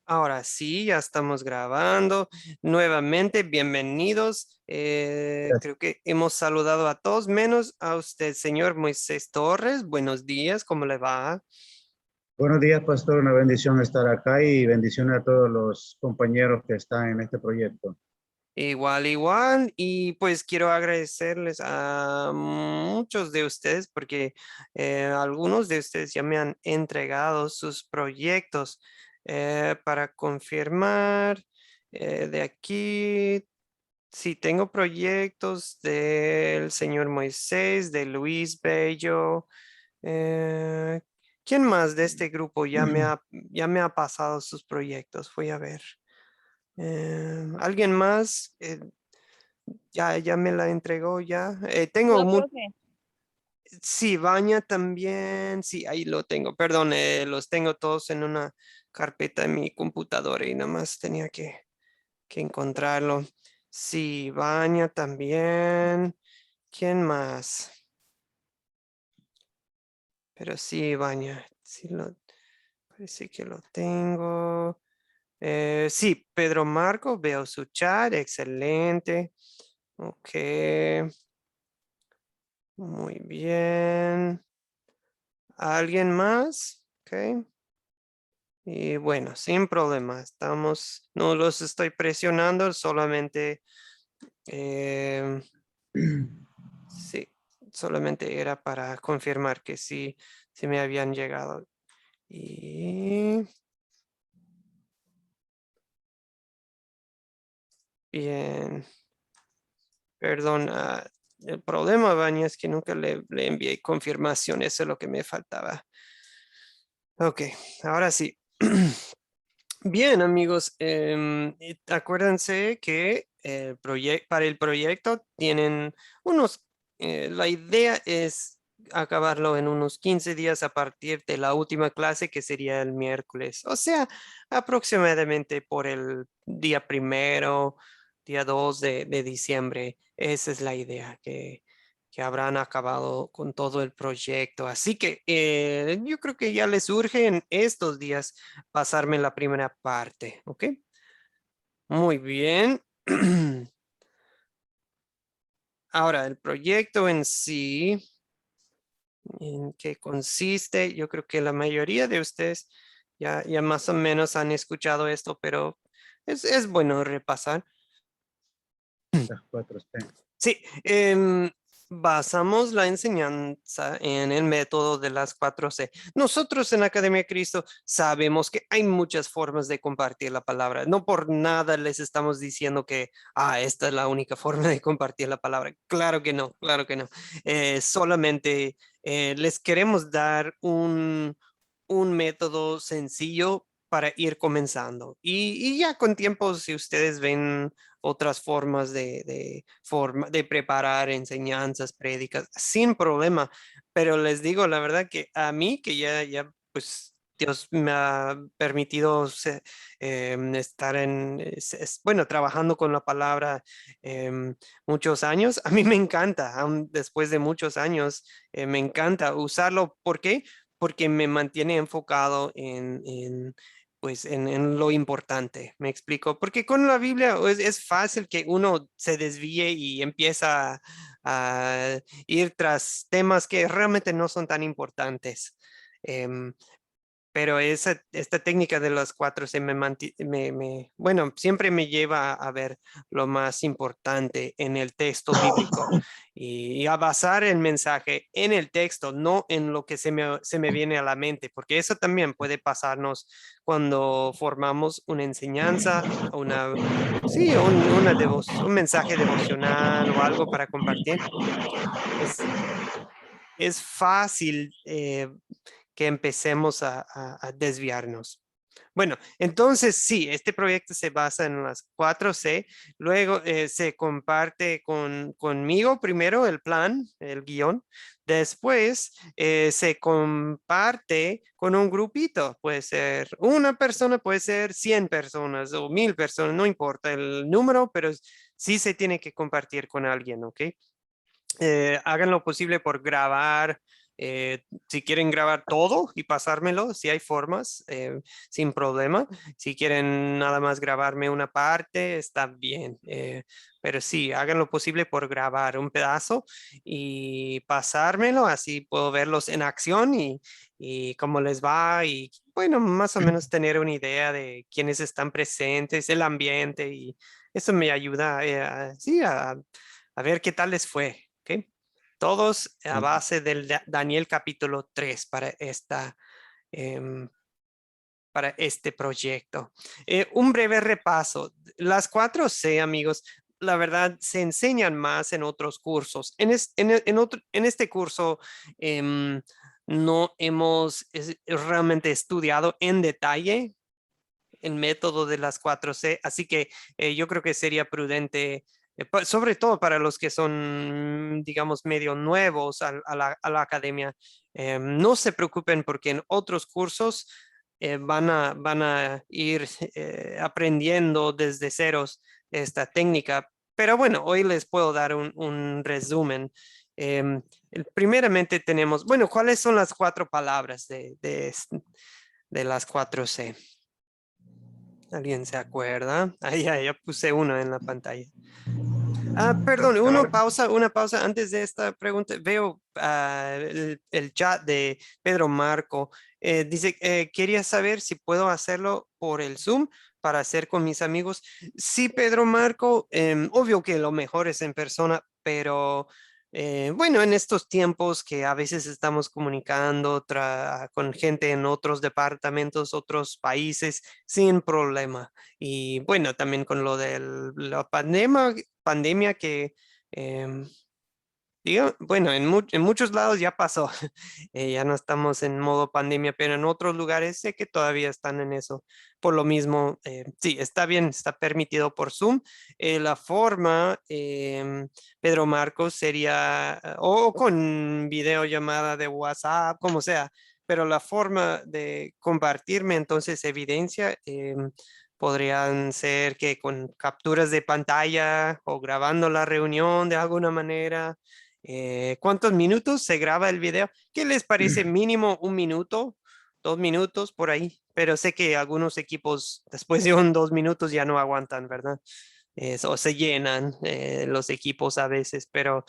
Ahora sí, ya estamos grabando. Nuevamente, bienvenidos. Gracias. Creo que hemos saludado a todos, menos a usted, señor Moisés Torres. Buenos días, ¿cómo le va? Buenos días, pastor. Una bendición estar acá y bendiciones a todos los compañeros que están en este proyecto. Igual, igual. Y pues quiero agradecerles a muchos de ustedes porque algunos de ustedes ya me han entregado sus proyectos para confirmar. De aquí. Sí, tengo proyectos del señor Moisés, de Luis Bello. eh, ¿Quién más de este grupo ya me ha pasado sus proyectos? Voy a ver. ¿Alguien más? Ya me la entregó ya. Yo, profe. Sí, Baña también. Sí, ahí lo tengo. Perdón, los tengo todos en una carpeta en mi computadora y nada más tenía que encontrarlo. Sí, Baña también. ¿Quién más? Pero sí, Baña. Sí, parece que lo tengo. Sí, Pedro Marco, veo su chat. Excelente. Ok, muy bien. ¿Alguien más? Ok. Y bueno, sin problema. No los estoy presionando, solamente em, sí, solamente era para confirmar que sí me habían llegado. Y bien, perdón, el problema, Vania, es que nunca le envié confirmación, eso es lo que me faltaba. Ok, ahora sí. Bien, amigos, acuérdense que para el proyecto tienen la idea es acabarlo en unos 15 días a partir de la última clase que sería el miércoles, o sea, aproximadamente por el día primero, día 2 de diciembre. Esa es la idea, que habrán acabado con todo el proyecto. Así que yo creo que ya les urge en estos días pasarme la primera parte, ¿ok? Muy bien. Ahora, el proyecto en sí, ¿en qué consiste? Yo creo que la mayoría de ustedes ya más o menos han escuchado esto, pero es bueno repasar. Las 4C. Sí, basamos la enseñanza en el método de las 4C. Nosotros en Academia Cristo sabemos que hay muchas formas de compartir la palabra. No por nada les estamos diciendo que, esta es la única forma de compartir la palabra. Claro que no, claro que no. Solamente les queremos dar un método sencillo para ir comenzando. Y ya con tiempo, si ustedes ven otras formas de preparar enseñanzas, prédicas, sin problema. Pero les digo la verdad que a mí, que ya pues Dios me ha permitido estar bueno, trabajando con la palabra muchos años. A mí me encanta, aún después de muchos años, me encanta usarlo. ¿Por qué? Porque me mantiene enfocado pues en lo importante, me explico, porque con la Biblia es fácil que uno se desvíe y empieza a ir tras temas que realmente no son tan importantes. Em, pero esta técnica de las 4C bueno, siempre me lleva a ver lo más importante en el texto bíblico y a basar el mensaje en el texto, no en lo que se me viene a la mente, porque eso también puede pasarnos cuando formamos una enseñanza, sí, un mensaje devocional o algo para compartir. Es, es fácil que empecemos a desviarnos. Bueno, entonces sí, este proyecto se basa en las 4C, luego se comparte conmigo primero el plan, el guión, después se comparte con un grupito, puede ser una persona, puede ser 100 personas o 1000 personas, no importa el número, pero sí se tiene que compartir con alguien, ¿ok? Hagan lo posible por grabar Si quieren grabar todo y pasármelo, si hay formas, sin problema. Si quieren nada más grabarme una parte, está bien. Pero sí, hagan lo posible por grabar un pedazo y pasármelo, así puedo verlos en acción y cómo les va y bueno, más o menos tener una idea de quiénes están presentes, el ambiente y eso me ayuda sí, a ver qué tal les fue. ¿Ok? Todos a base del Daniel capítulo 3 em, para este proyecto. Un breve repaso. Las 4C, amigos, la verdad se enseñan más en otros cursos. En este curso no hemos realmente estudiado en detalle el método de las 4C, así que yo creo que sería prudente, sobre todo para los que son, digamos, medio nuevos a la academia, no se preocupen porque en otros cursos van a ir aprendiendo desde ceros esta técnica. Pero bueno, hoy les puedo dar un resumen. Primeramente tenemos, bueno, ¿cuáles son las 4 palabras de las 4C? ¿Alguien se acuerda? Ahí ya puse uno en la pantalla. Perdón, una pausa antes de esta pregunta. Veo el chat de Pedro Marco. Dice, quería saber si puedo hacerlo por el Zoom para hacer con mis amigos. Sí, Pedro Marco, obvio que lo mejor es en persona, pero bueno, en estos tiempos que a veces estamos comunicando con gente en otros departamentos, otros países, sin problema. Y bueno, también con lo de la pandemia que, bueno, en muchos lados ya pasó, ya no estamos en modo pandemia, pero en otros lugares sé que todavía están en eso. Por lo mismo, sí, está bien, está permitido por Zoom. La forma, Pedro Marcos, sería o con videollamada de WhatsApp, como sea, pero la forma de compartirme entonces evidencia. Podrían ser que con capturas de pantalla o grabando la reunión de alguna manera. ¿Cuántos minutos se graba el video? ¿Qué les parece? Mínimo 1 minuto, 2 minutos por ahí. Pero sé que algunos equipos después de 2 minutos ya no aguantan, ¿verdad? O se llenan los equipos a veces, pero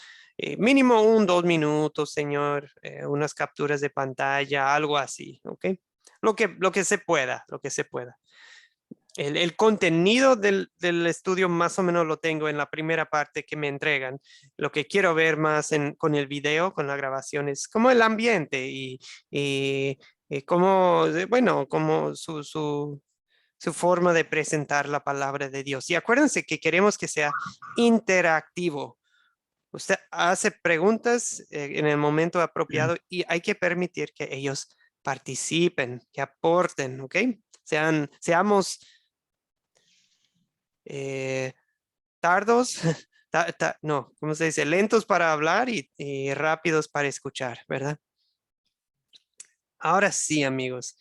mínimo 2 minutos, señor. Unas capturas de pantalla, algo así, ¿ok? Lo que se pueda, lo que se pueda. El contenido del estudio más o menos lo tengo en la primera parte que me entregan. Lo que quiero ver más con el video, con la grabación, es como el ambiente y cómo, bueno, como su forma de presentar la palabra de Dios. Y acuérdense que queremos que sea interactivo. Usted hace preguntas en el momento apropiado y hay que permitir que ellos participen, que aporten, ¿ok? Seamos eh, tardos, no, ¿cómo se dice? Lentos para hablar y rápidos para escuchar, ¿verdad? Ahora sí, amigos,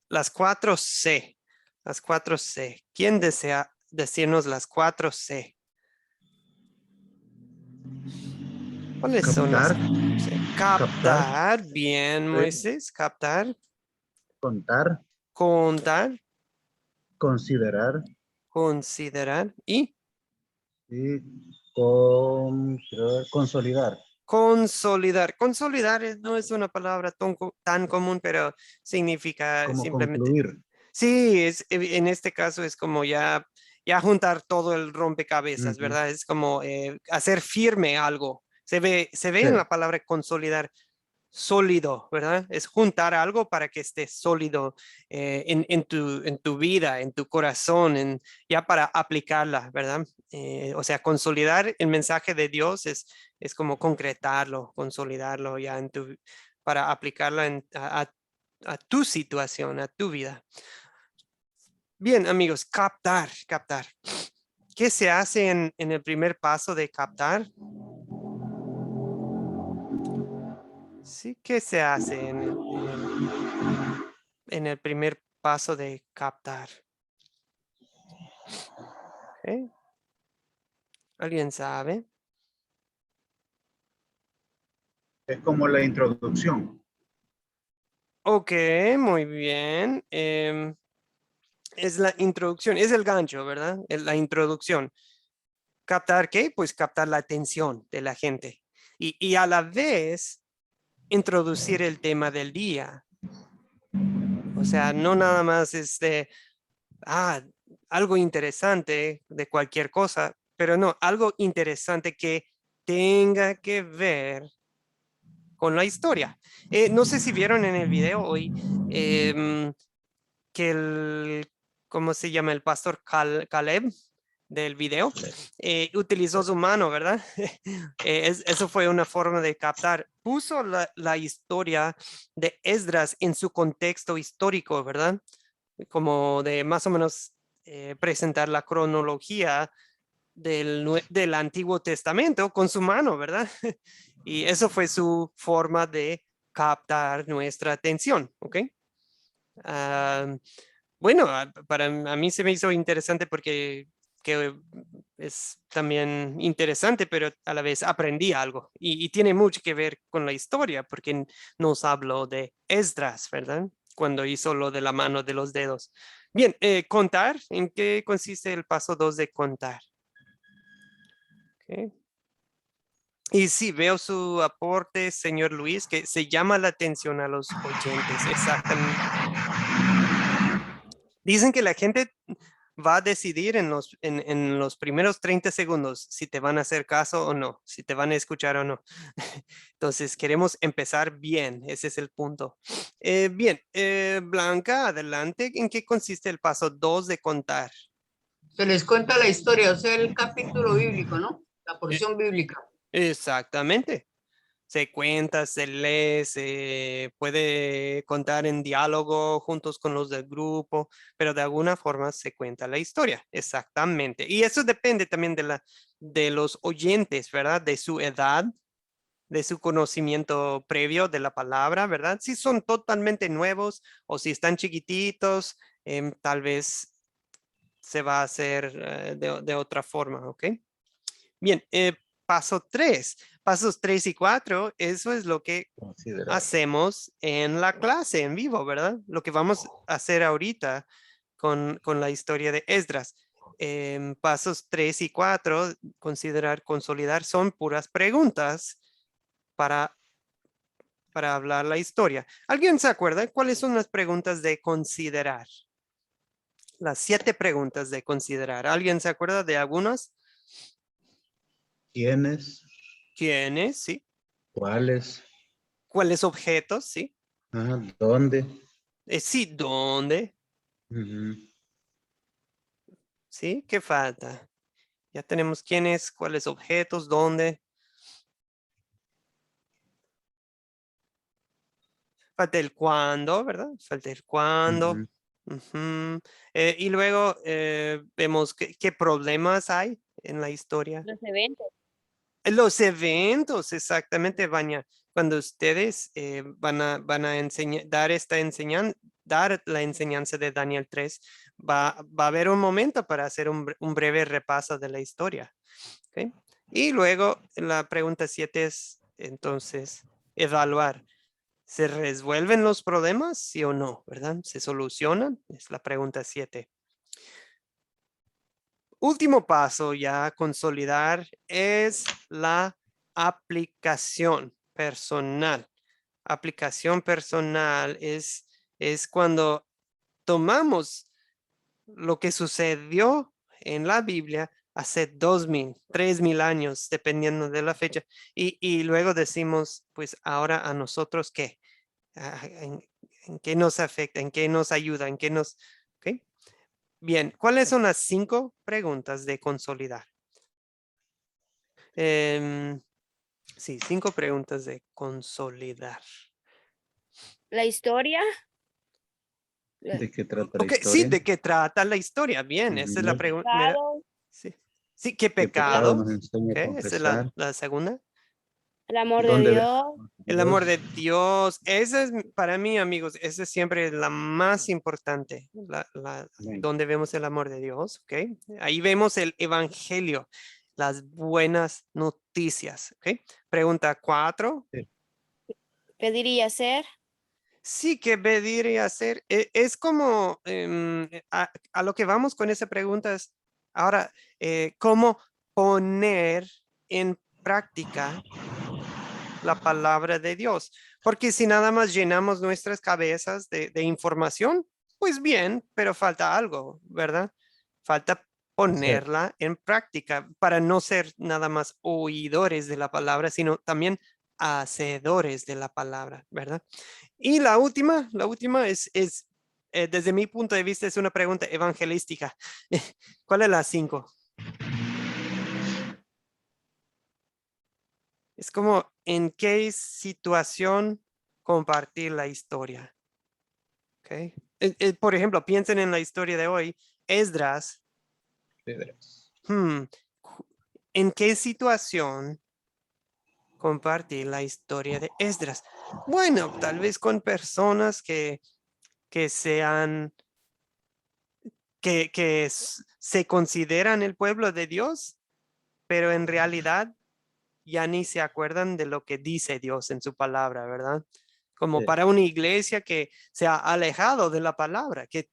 las 4C, las 4C. ¿Quién desea decirnos las 4C? ¿Cuáles son las Captar, 4C? captar, Captar, bien, sí, Moisés, captar, contar, contar, considerar considerar y y consolidar. consolidar. Consolidar no es una palabra tan común, pero significa Como simplemente, concluir. sí, en este caso es como ya juntar todo el rompecabezas, Ujú. ¿verdad? Es como hacer firme algo. Se ve Sí, en la palabra consolidar sólido, ¿verdad? Es juntar algo para que esté sólido en tu vida, en tu corazón, ya para aplicarla, ¿verdad? O sea, consolidar el mensaje de Dios es como concretarlo, consolidarlo ya para aplicarla a tu situación, a tu vida. Bien, amigos, captar. ¿Qué se hace en el primer paso de captar? Sí, ¿qué se hace en el primer paso de captar? ¿Eh? ¿Alguien sabe? Es como la introducción. Ok, muy bien. Es la introducción, es el gancho, ¿verdad? Es la introducción. ¿Captar qué? Pues captar la atención de la gente. Y a la vez introducir el tema del día. O sea, no nada más ah, algo interesante de cualquier cosa, pero no, algo interesante que tenga que ver con la historia. No sé si vieron en el video hoy que ¿cómo se llama? El pastor Caleb del video, utilizó su mano, ¿verdad? Eso fue una forma de captar. Puso la historia de Esdras en su contexto histórico, ¿verdad? Como de más o menos presentar la cronología del Antiguo Testamento con su mano, ¿verdad? Y eso fue su forma de captar nuestra atención, ¿ok? Ah, bueno, para a mí se me hizo interesante porque que es también interesante, pero a la vez aprendí algo y tiene mucho que ver con la historia porque nos habló de Esdras, ¿verdad? Cuando hizo lo de la mano de los dedos. Bien, contar, ¿en qué consiste el paso 2 de contar? Ok. Y sí, veo su aporte, señor Luis, que se llama la atención a los oyentes, exactamente. Dicen que la gente va a decidir en los primeros 30 segundos si te van a hacer caso o no, si te van a escuchar o no. Entonces, queremos empezar bien, ese es el punto. Bien, Blanca, adelante. ¿En qué consiste el paso 2 de contar? Se les cuenta la historia, o sea, el capítulo bíblico, ¿no? La Eh, porción bíblica. Exactamente. Se cuenta, se lee, se puede contar en diálogo juntos con los del grupo, pero de alguna forma se cuenta la historia, exactamente. Y eso depende también de los oyentes, ¿verdad? De su edad, de su conocimiento previo de la palabra, ¿verdad? Si son totalmente nuevos o si están chiquititos, tal vez se va a hacer de otra forma, ¿ok? Bien, paso 3. Pasos 3 y 4, eso es lo que Considerar. hacemos en la clase en vivo, ¿verdad? Lo que vamos a hacer ahorita con la historia de Esdras. Pasos 3 y 4, considerar, consolidar, son puras preguntas para, para hablar la historia. ¿Alguien se acuerda cuáles son las preguntas de considerar? Las 7 preguntas de considerar. ¿Alguien se acuerda de algunas? ¿Quiénes? ¿Quiénes? Sí. ¿Cuáles? ¿Cuáles objetos? Sí. Ajá, ¿dónde? Sí, ¿dónde? Ujú. Sí, ¿qué falta? Ya tenemos quiénes, cuáles objetos, dónde. Falta el cuándo, ¿verdad? Falta el cuándo. Ujú. Ujú. Y luego vemos qué problemas hay en la historia. Los eventos. Los eventos, exactamente, Vania. Cuando ustedes van a enseñar, dar la enseñanza de Daniel 3, va a haber un momento para hacer un breve repaso de la historia. ¿Ok? Y luego la pregunta 7 es, entonces, evaluar. ¿Se resuelven los problemas, sí o no? ¿Verdad? ¿Se solucionan? Es la pregunta 7. Último paso ya a consolidar es la aplicación personal. Aplicación personal es cuando tomamos lo que sucedió en la Biblia hace 2000, 3000 años, dependiendo de la fecha, y luego decimos, pues ahora a nosotros qué, en qué nos afecta, en qué nos ayuda, en qué nos... ¿ok? Bien, ¿cuáles son las 5 preguntas de consolidar? Sí, 5 preguntas de consolidar. La historia. ¿De qué trata la Ok, sí, historia? ¿de qué trata la historia? Bien, esa es la Ujú. pregunta. Pecado. Sí. Sí, ¿qué ¿Qué pecado pecado? nos enseña Ok, a esa es confesar? la segunda. El amor de ¿Dónde Dios. debemos a El amor de Dios? Dios. Esa es, para mí, amigos, esa es siempre la más importante. Amén. Donde vemos el amor de Dios, ¿ok? Ahí vemos el evangelio, las buenas noticias, ¿ok? Pregunta 4. Sí. pedir y hacer. Sí, que pedir y hacer. Es como a lo que vamos con esa pregunta es ahora, ¿cómo poner en práctica la palabra de Dios? Porque si nada más llenamos nuestras cabezas de información, pues bien, pero falta algo, ¿verdad? Falta ponerla en práctica para no ser nada más oidores de la palabra, sino también hacedores de la palabra, ¿verdad? Y la última es desde mi punto de vista, es una pregunta evangelística. ¿Cuál es la 5? Es como, ¿en qué situación compartir la historia? ¿Ok? Por ejemplo, piensen en la historia de hoy. Esdras, hmm, ¿en qué situación compartir la historia de Esdras? Bueno, tal vez con personas que sean se consideran el pueblo de Dios, pero en realidad ya ni se acuerdan de lo que dice Dios en su palabra, ¿verdad? Como Sí. para una iglesia que se ha alejado de la palabra, que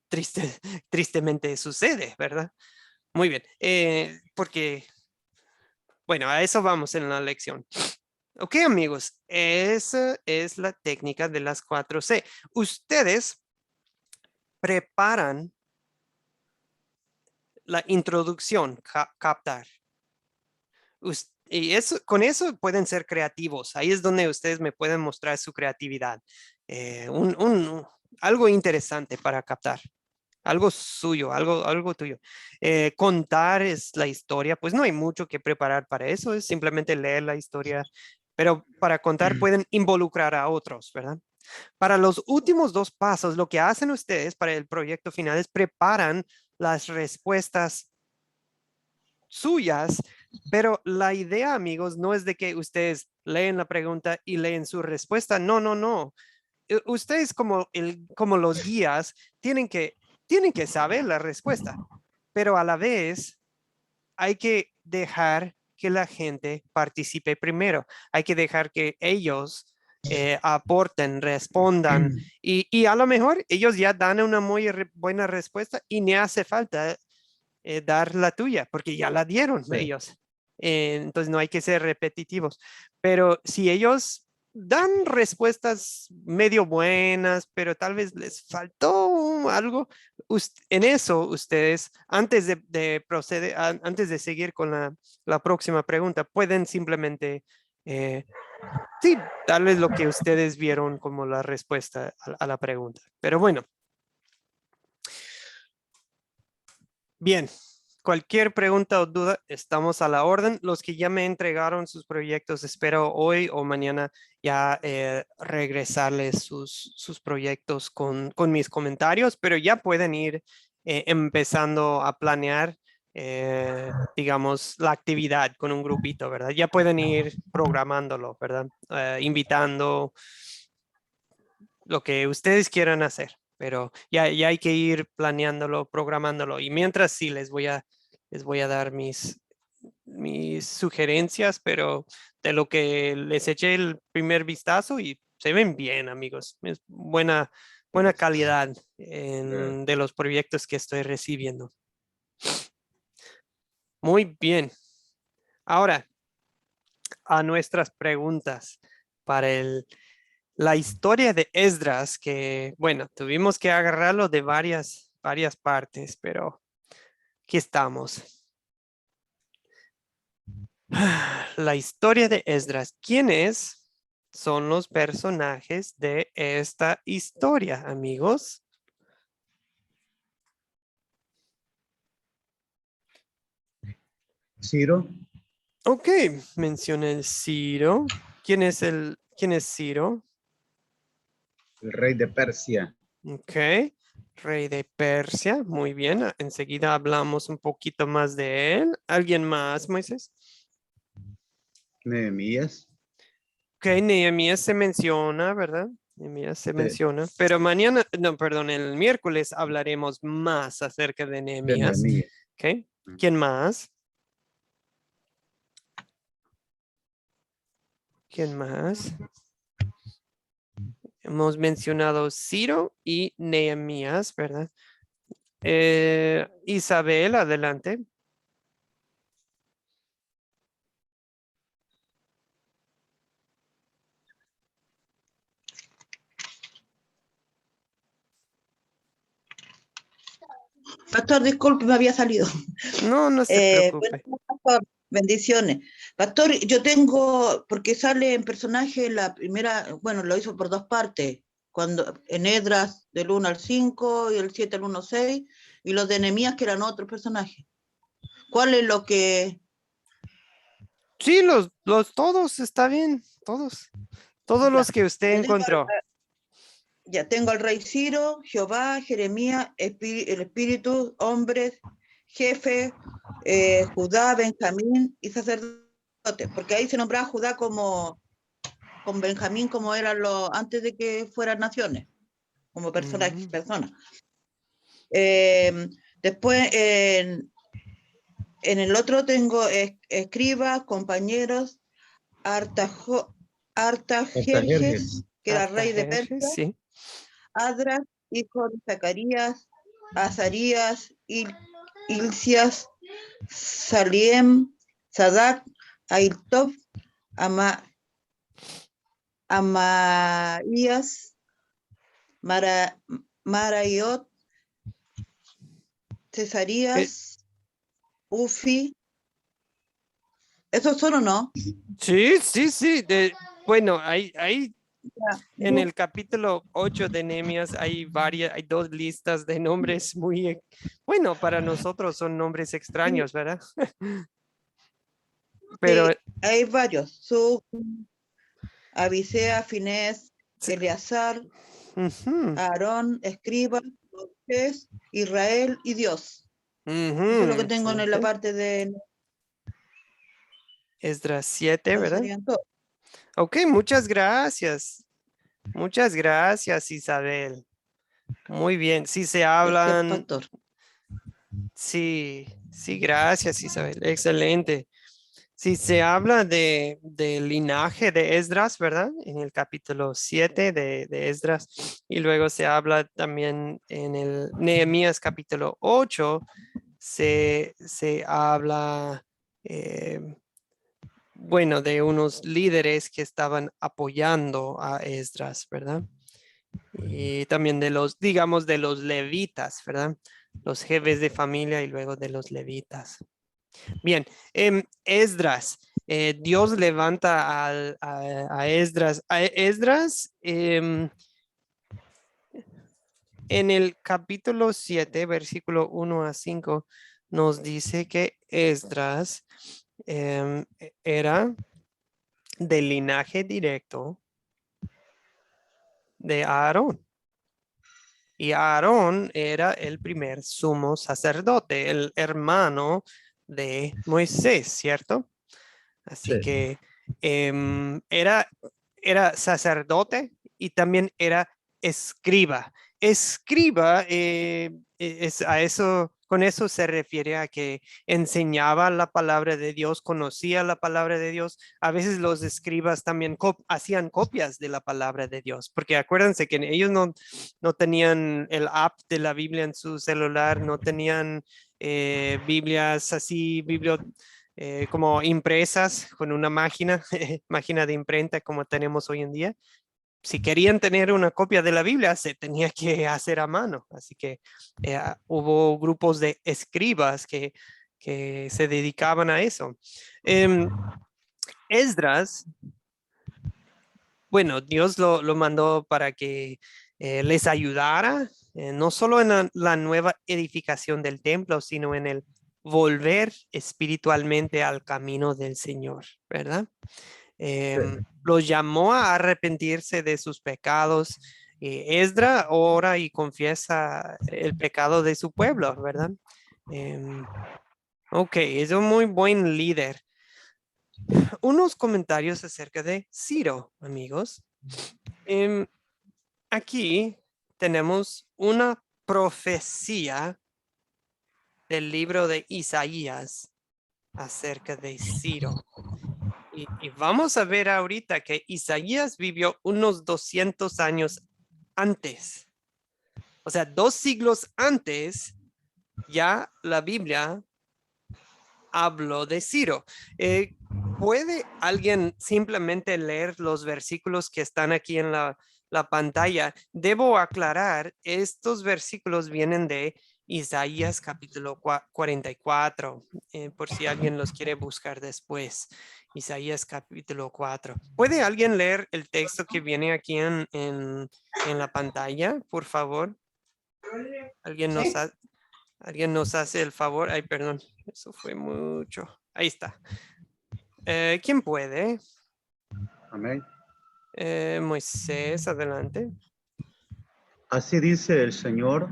tristemente sucede, ¿verdad? Muy bien, porque, bueno, a eso vamos en la lección. Ok, amigos, esa es la técnica de las 4C. Ustedes preparan la introducción, captar. Y eso, con eso pueden ser creativos. Ahí es donde ustedes me pueden mostrar su creatividad. Algo interesante para captar. Algo suyo, algo tuyo. Contar es la historia. Pues no hay mucho que preparar para eso. Es simplemente leer la historia. Pero para contar pueden involucrar a otros, ¿verdad? Para los últimos 2 pasos, lo que hacen ustedes para el proyecto final es preparan las respuestas suyas, pero la idea, amigos, no es de que ustedes leen la pregunta y leen su respuesta. No, no, no. Ustedes como los guías tienen que saber la respuesta, pero a la vez hay que dejar que la gente participe primero. Hay que dejar que ellos aporten, respondan y a lo mejor ellos ya dan una muy buena respuesta y ni hace falta dar la tuya, porque ya la dieron Sí. ellos. Entonces no hay que ser repetitivos. Pero si ellos dan respuestas medio buenas, pero tal vez les faltó algo, en eso ustedes, antes de proceder, antes de seguir con la próxima pregunta, pueden simplemente, sí, darles lo que ustedes vieron como la respuesta a la pregunta. Pero bueno. Bien, cualquier pregunta o duda, estamos a la orden. Los que ya me entregaron sus proyectos, espero hoy o mañana ya regresarles sus proyectos con mis comentarios, pero ya pueden ir empezando a planear, digamos, la actividad con un grupito, ¿verdad? Ya pueden ir programándolo, ¿verdad? Invitando lo que ustedes quieran hacer, pero ya hay que ir planeándolo, programándolo. Y mientras sí, les voy a dar mis sugerencias, pero de lo que les eché el primer vistazo y se ven bien, amigos. Es buena calidad de los proyectos que estoy recibiendo. Muy bien. Ahora, a nuestras preguntas para la historia de Esdras, que bueno, tuvimos que agarrarlo de varias partes, pero aquí estamos. La historia de Esdras. ¿Quiénes son los personajes de esta historia, amigos? Ciro, Ok, mencioné el Ciro. ¿Quién es Ciro? el rey de Persia. Ok, rey de Persia. Muy bien. Enseguida hablamos un poquito más de él. ¿Alguien más, Moisés? Nehemías. Ok, Nehemías se menciona, ¿verdad? Nehemías se Sí, menciona. Pero mañana, no, perdón, el miércoles hablaremos más acerca de de Nehemías. Nehemías. Ok, ¿quién más? ¿Quién más? Hemos mencionado Ciro y Nehemías, ¿verdad? Isabel, adelante. Pastor, disculpe, me había salido. No, no se Bueno, preocupe. pastor, bendiciones. Pastor, yo tengo, porque sale en personaje la primera, bueno, lo hizo por dos partes, cuando en Esdras del 1 al 5 y el 7 al 1 al 6, y los de Nehemías que eran otros personajes. ¿Cuál es lo que...? Sí, todos, está bien, todos. Todos los que usted Yo tengo encontró. Ya tengo al rey Ciro, Jehová, Jeremías, el espíritu, hombres, jefe, Judá, Benjamín y sacerdotes, porque ahí se nombraba Judá como con Benjamín como eran los antes de que fueran naciones, como personas. Después en el otro tengo escribas, compañeros, Artajerjes, que era rey de Persia, Artajerjes, sí. Adras, hijo de Zacarías, Azarías, Ilcias, Saliem, Sadak, Ailtob, Amaías, Maraiot, Cesarías, Ufi. ¿Esos son o no? Sí, sí, sí. Bueno, hay en No. el capítulo 8 de Nehemías hay dos listas de nombres muy, bueno, para nosotros son nombres extraños, ¿verdad? Pero Sí, hay varios. Abisea, Finés, sí, Eleazar, ujú, Aarón, escriba, Moisés, Israel y Dios. Eso es lo ujú, que tengo en la excelente. parte de... Esdras 7, Eso ¿verdad? serían todos. Ok, muchas gracias. Muchas gracias, Isabel. Muy bien. Si se Gracias, hablan, pastor. sí, sí, gracias, Isabel. Excelente. Si se habla del linaje de Esdras, ¿verdad? En el capítulo 7 de Esdras, y luego se habla también en el Nehemías capítulo 8, se habla, eh, bueno, de unos líderes que estaban apoyando a Esdras, ¿verdad? Y también de los, digamos, de los levitas, ¿verdad? Los jefes de familia y luego de los levitas. Bien, Esdras, Dios levanta a Esdras. Esdras, en el capítulo 7, versículo 1 a 5, nos dice que Esdras era del linaje directo de Aarón. Y Aarón era el primer sumo sacerdote, el hermano de Moisés, ¿cierto? Así Sí. que era sacerdote y también era escriba. Escriba, con eso se refiere a que enseñaba la palabra de Dios, conocía la palabra de Dios. A veces los escribas también hacían copias de la palabra de Dios, porque acuérdense que ellos no tenían el app de la Biblia en su celular, no tenían Biblias así, como impresas con una máquina, máquina de imprenta como tenemos hoy en día. Si querían tener una copia de la Biblia, se tenía que hacer a mano. Así que hubo grupos de escribas que se dedicaban a eso. Esdras, bueno, Dios lo mandó para que les ayudara, no solo en la nueva edificación del templo, sino en el volver espiritualmente al camino del Señor, ¿verdad? Los llamó a arrepentirse de sus pecados. Esdra ora y confiesa el pecado de su pueblo, ¿verdad? Ok, es un muy buen líder. Unos comentarios acerca de Ciro, amigos. Aquí tenemos una profecía del libro de Isaías acerca de Ciro. Y vamos a ver ahorita que Isaías vivió unos 200 años antes. O sea, 2 siglos antes, ya la Biblia habló de Ciro. ¿Puede alguien simplemente leer los versículos que están aquí en la pantalla? Debo aclarar, estos versículos vienen de Isaías capítulo 44, por si alguien los quiere buscar después. Isaías capítulo 4. ¿Puede alguien leer el texto que viene aquí en la pantalla, por favor? ¿Alguien nos, ¿Alguien nos hace el favor? Ay, perdón, eso fue mucho. Ahí está. ¿Quién puede? Amén. Moisés, adelante. Así dice el Señor,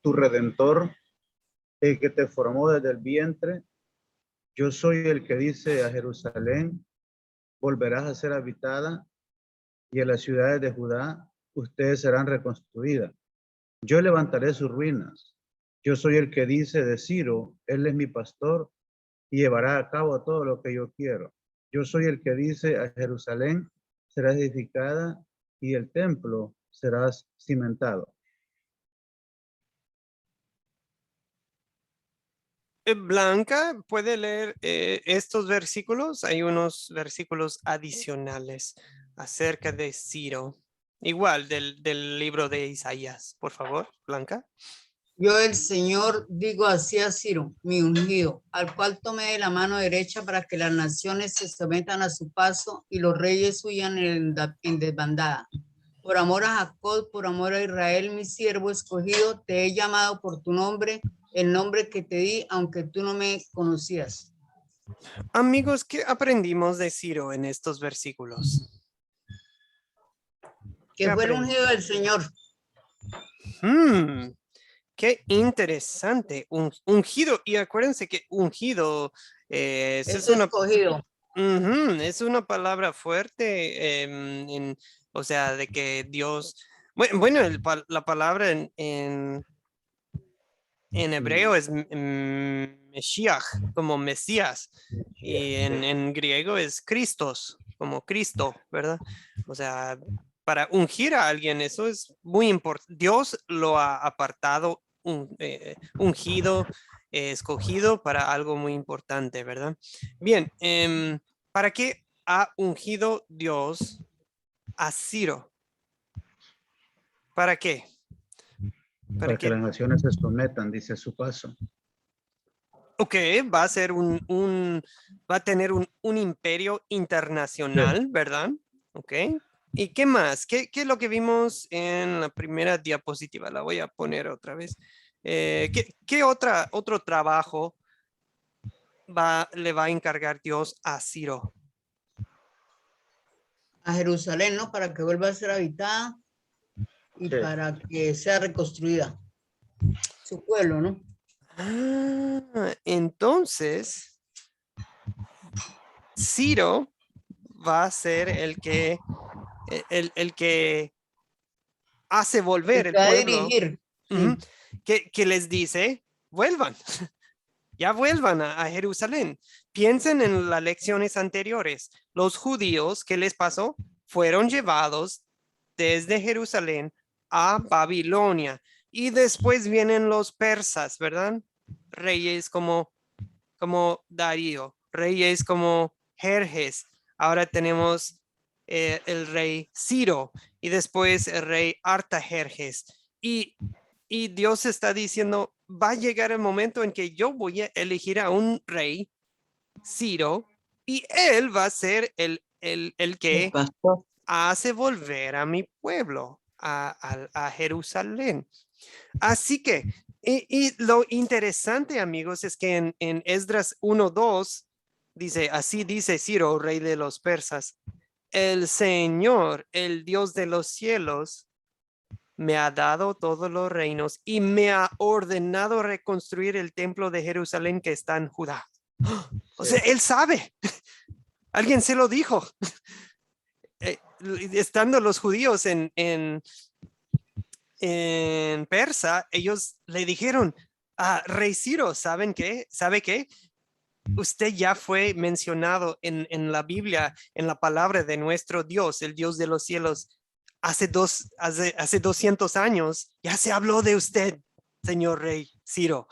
tu Redentor, el que te formó desde el vientre. Yo soy el que dice a Jerusalén, volverás a ser habitada, y a las ciudades de Judá, ustedes serán reconstruidas. Yo levantaré sus ruinas. Yo soy el que dice de Ciro, él es mi pastor y llevará a cabo todo lo que yo quiero. Yo soy el que dice a Jerusalén, será edificada y el templo será cimentado. Blanca, ¿puede leer estos versículos? Hay unos versículos adicionales acerca de Ciro. Igual del libro de Isaías. Por favor, Blanca. Yo el Señor digo así a Ciro, mi ungido, al cual tomé de la mano derecha para que las naciones se sometan a su paso y los reyes huyan en desbandada. Por amor a Jacob, por amor a Israel, mi siervo escogido, te he llamado por tu nombre, el nombre que te di, aunque tú no me conocías. Amigos, ¿qué aprendimos de Ciro en estos versículos? Que fue el ungido del Señor. Qué interesante. Ungido. Y acuérdense que ungido es una, escogido. Es una palabra fuerte, o sea, de que Dios, bueno, la palabra en hebreo es Mesías, como Mesías, y en griego es Christos, como Cristo, ¿verdad? O sea, para ungir a alguien, eso es muy importante. Dios lo ha apartado, ungido, escogido para algo muy importante, ¿verdad? Bien, ¿para qué ha ungido Dios a Ciro? ¿Para qué? Para que las naciones se sometan, dice su paso. Ok, va a ser va a tener un imperio internacional, ¿verdad? Ok. ¿Y qué más? ¿Qué es lo que vimos en la primera diapositiva? La voy a poner otra vez. ¿Qué otro trabajo le va a encargar Dios a Ciro? A Jerusalén, ¿no? Para que vuelva a ser habitada y para que sea reconstruida. Su pueblo, ¿no? Entonces, Ciro va a ser el que hace volver el pueblo. Dirigir. Que les dice, vuelvan, ya vuelvan a Jerusalén. Piensen en las lecciones anteriores. Los judíos, ¿qué les pasó? Fueron llevados desde Jerusalén a Babilonia. Y después vienen los persas, ¿verdad? Reyes como Darío, reyes como Jerjes. Ahora tenemos el rey Ciro y después el rey Artajerjes. Y Dios está diciendo, va a llegar el momento en que yo voy a elegir a un rey, Ciro, y él va a ser el que hace volver a mi pueblo, a Jerusalén. Así que, y lo interesante, amigos, es que en Esdras 1:2 dice, así dice Ciro, rey de los persas, el Señor, el Dios de los cielos, me ha dado todos los reinos y me ha ordenado reconstruir el templo de Jerusalén que está en Judá. O sea, él sabe. Alguien se lo dijo. Estando los judíos en Persa, ellos le dijeron a rey Ciro, ¿saben qué? ¿Sabe qué? usted ya fue mencionado en la Biblia, en la palabra de nuestro Dios, el Dios de los cielos. Hace 200 años ya se habló de usted, señor rey Ciro.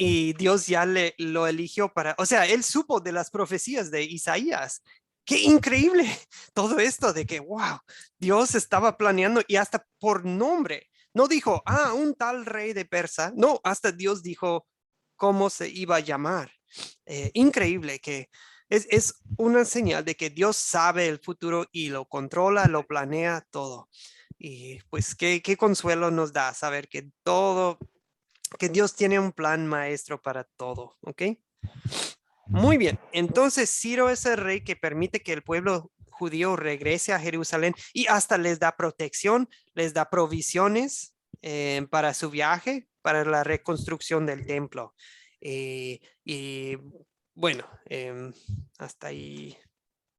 Y Dios ya lo eligió para, o sea, él supo de las profecías de Isaías. Qué increíble todo esto de que, wow, Dios estaba planeando y hasta por nombre. No dijo, un tal rey de Persa. No, hasta Dios dijo cómo se iba a llamar. Increíble que es una señal de que Dios sabe el futuro y lo controla, lo planea todo. Y pues qué consuelo nos da saber que que Dios tiene un plan maestro para todo, ¿ok? Muy bien, entonces Ciro es el rey que permite que el pueblo judío regrese a Jerusalén y hasta les da protección, les da provisiones para su viaje, para la reconstrucción del templo. Y bueno, hasta ahí,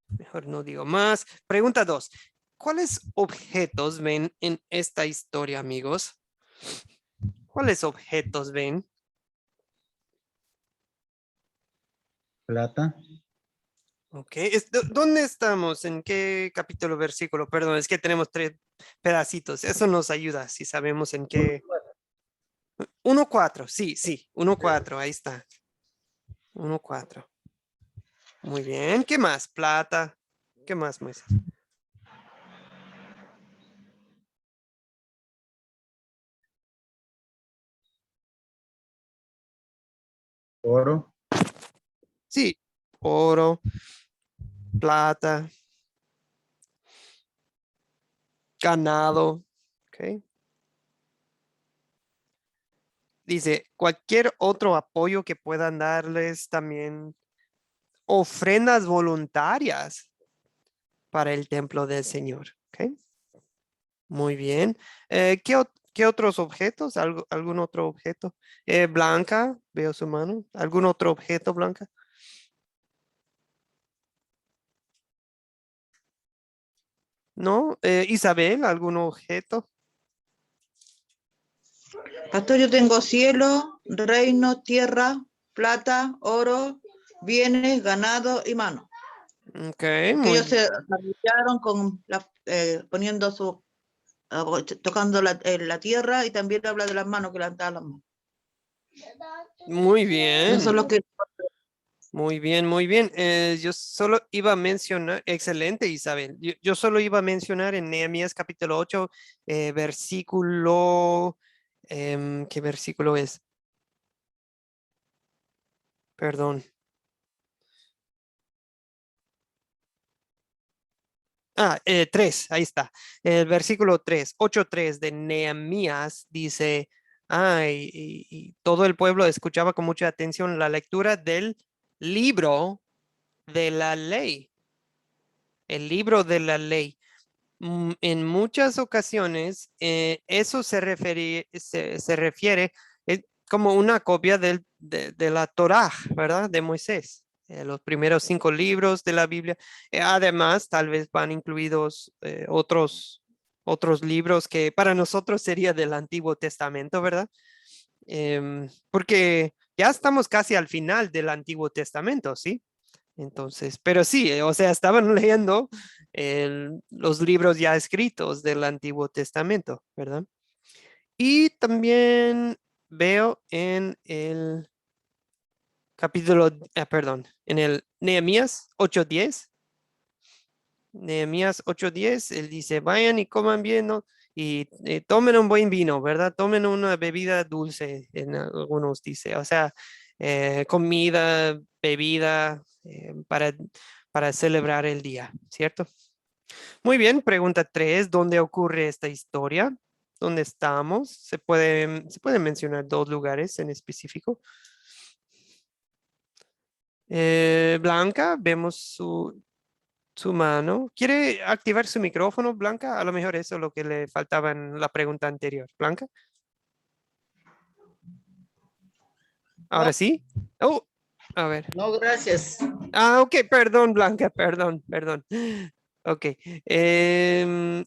mejor no digo más. Pregunta 2. ¿Cuáles objetos ven en esta historia, amigos? ¿Cuáles objetos ven? Plata. Ok, ¿dónde estamos? ¿En qué capítulo, versículo? Perdón, es que tenemos 3 pedacitos. Eso nos ayuda si sabemos en qué. 1:4, sí, 1:4, ahí está. 1:4. Muy bien, ¿qué más? Plata. ¿Qué más, Moisés? Oro. Sí, oro, plata, ganado. Ok. Dice, cualquier otro apoyo que puedan darles también, ofrendas voluntarias para el templo del Señor. ¿Ok? Muy bien. ¿Qué otros objetos? ¿Algún otro objeto? Blanca, veo su mano. ¿Algún otro objeto, Blanca? ¿No? Isabel, ¿algún objeto? Pastor, yo tengo cielo, reino, tierra, plata, oro, bienes, ganado y mano. Ok, Que muy ellos se bien. maravillaron con poniendo tocando la tierra, y también habla de las manos, que levantaban las manos. Muy Esos son bien. los que Muy bien, muy bien. Yo solo iba a mencionar, excelente Isabel, yo solo iba a mencionar en Nehemías capítulo 8, versículo, ¿qué versículo es? Perdón. 3, ahí está. El versículo 3, 8:3 de Nehemías dice, y todo el pueblo escuchaba con mucha atención la lectura del libro de la ley, el libro de la ley. En muchas ocasiones, eso se refiere como una copia de la Torá, ¿verdad? De Moisés. Los primeros 5 libros de la Biblia. Además, tal vez van incluidos otros libros que para nosotros sería del Antiguo Testamento, ¿verdad? Porque ya estamos casi al final del Antiguo Testamento, ¿sí? Entonces, pero sí, o sea, estaban leyendo los libros ya escritos del Antiguo Testamento, ¿verdad? Y también veo en el capítulo, perdón, en el Nehemías 8:10. Nehemías 8:10, él dice, vayan y coman bien, ¿no? Y tomen un buen vino, ¿verdad? Tomen una bebida dulce, en algunos dice, o sea, comida, bebida, para celebrar el día, ¿cierto? Muy bien, pregunta 3, ¿dónde ocurre esta historia? ¿Dónde estamos? Se puede mencionar 2 lugares en específico. Blanca, vemos su mano. ¿Quiere activar su micrófono, Blanca? A lo mejor eso es lo que le faltaba en la pregunta anterior. Blanca, ahora sí. Oh, a ver. No, gracias. Ok, perdón, Blanca, perdón. Ok.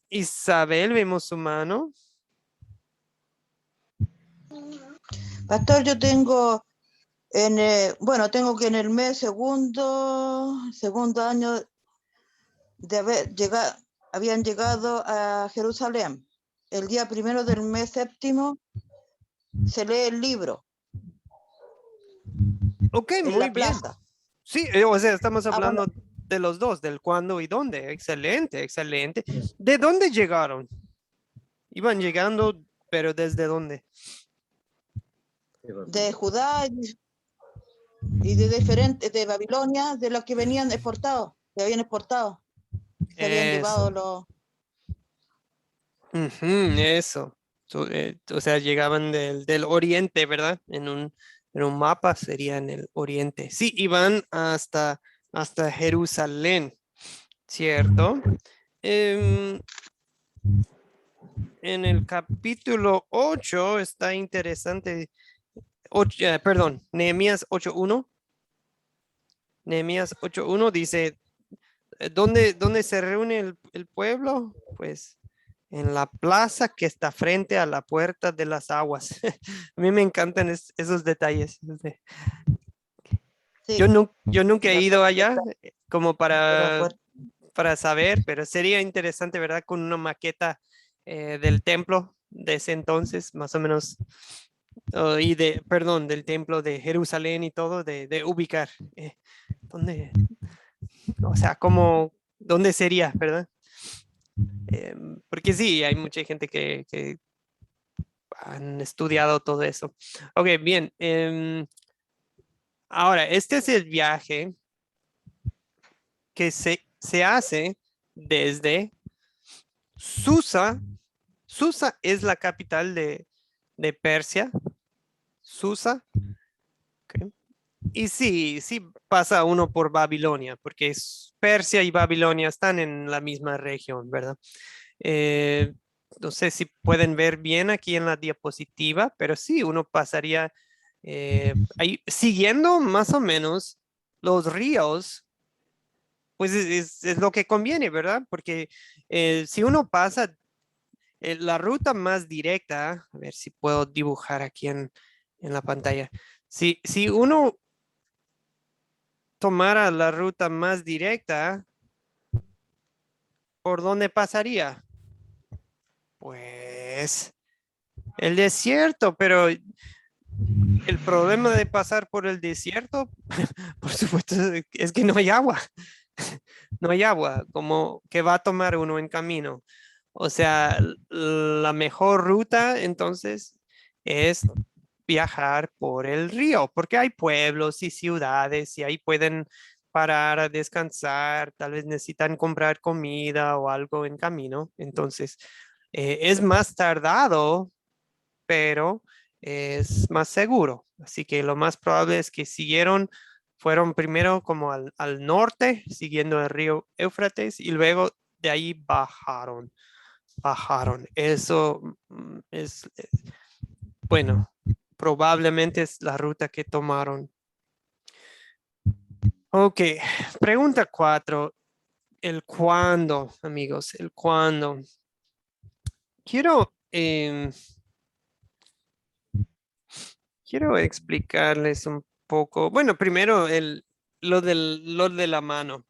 Isabel, vemos su mano. Pastor, yo tengo Bueno, tengo que en el mes segundo año de haber llegado, habían llegado a Jerusalén. El día 1 del mes séptimo se lee el libro Ok, en muy la bien. plaza. Sí, o sea, estamos bueno. hablando de los dos, del cuándo y dónde. Excelente, excelente. ¿De dónde llegaron? Iban llegando, pero ¿desde dónde? De Judá y de diferentes, de Babilonia, de los que venían exportados, que habían exportado, se habían llevado Eso. los... Ujú, eso. O sea, llegaban del oriente, ¿verdad? En un mapa sería en el oriente. Sí, iban hasta Jerusalén, ¿cierto? Em, en el capítulo 8 está interesante. Perdón, Nehemías 8:1. Nehemías 8:1 dice, ¿dónde se reúne el pueblo? Pues en la plaza que está frente a la puerta de las aguas. A mí me encantan esos detalles. Sí, Yo nunca he la ido puerta allá como de la puerta. para saber, pero sería interesante, ¿verdad? Con una maqueta del templo de ese entonces, más o menos, perdón, del templo de Jerusalén y todo, de ubicar. ¿Dónde? O sea, ¿dónde sería, verdad? Porque sí, hay mucha gente que han estudiado todo eso. Ok, bien. Ahora, este es el viaje que se hace desde Susa. Susa es la capital de Persia. Susa. Ok. Y sí pasa uno por Babilonia, porque Persia y Babilonia están en la misma región, ¿verdad? Eh, no sé si pueden ver bien aquí en la diapositiva, pero sí, uno pasaría ahí, siguiendo más o menos los ríos, pues es lo que conviene, ¿verdad? Porque si uno pasa la ruta más directa, a ver si puedo dibujar aquí en la pantalla. Si uno tomara la ruta más directa, ¿por dónde pasaría? Pues el desierto, pero el problema de pasar por el desierto, por supuesto, es que no hay agua. No hay agua, como que va a tomar uno en camino. O sea, la mejor ruta entonces es viajar por el río, porque hay pueblos y ciudades y ahí pueden parar a descansar, tal vez necesitan comprar comida o algo en camino. Entonces, es más tardado, pero es más seguro. Así que lo más probable es que fueron primero como al norte, siguiendo el río Éufrates, y luego de ahí bajaron. Eso bueno, probablemente es la ruta que tomaron. Ok, pregunta 4. El cuándo, amigos, el cuándo. Quiero, quiero explicarles un poco. Bueno, primero lo de la mano.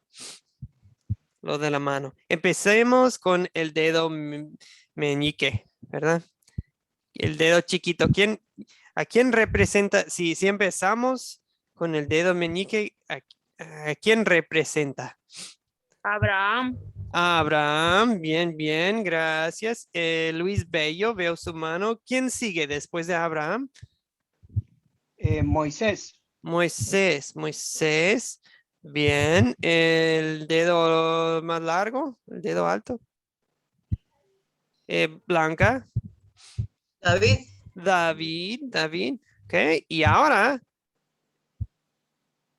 Lo de la mano. Empecemos con el dedo meñique, ¿verdad? El dedo chiquito. ¿A quién representa? Si empezamos con el dedo meñique, ¿a quién representa? Abraham. A Abraham, bien, bien, gracias. Luis Bello, veo su mano. ¿Quién sigue después de Abraham? Moisés. Moisés. Bien. El dedo más largo, el dedo alto. Blanca. David, David. Ok. Y ahora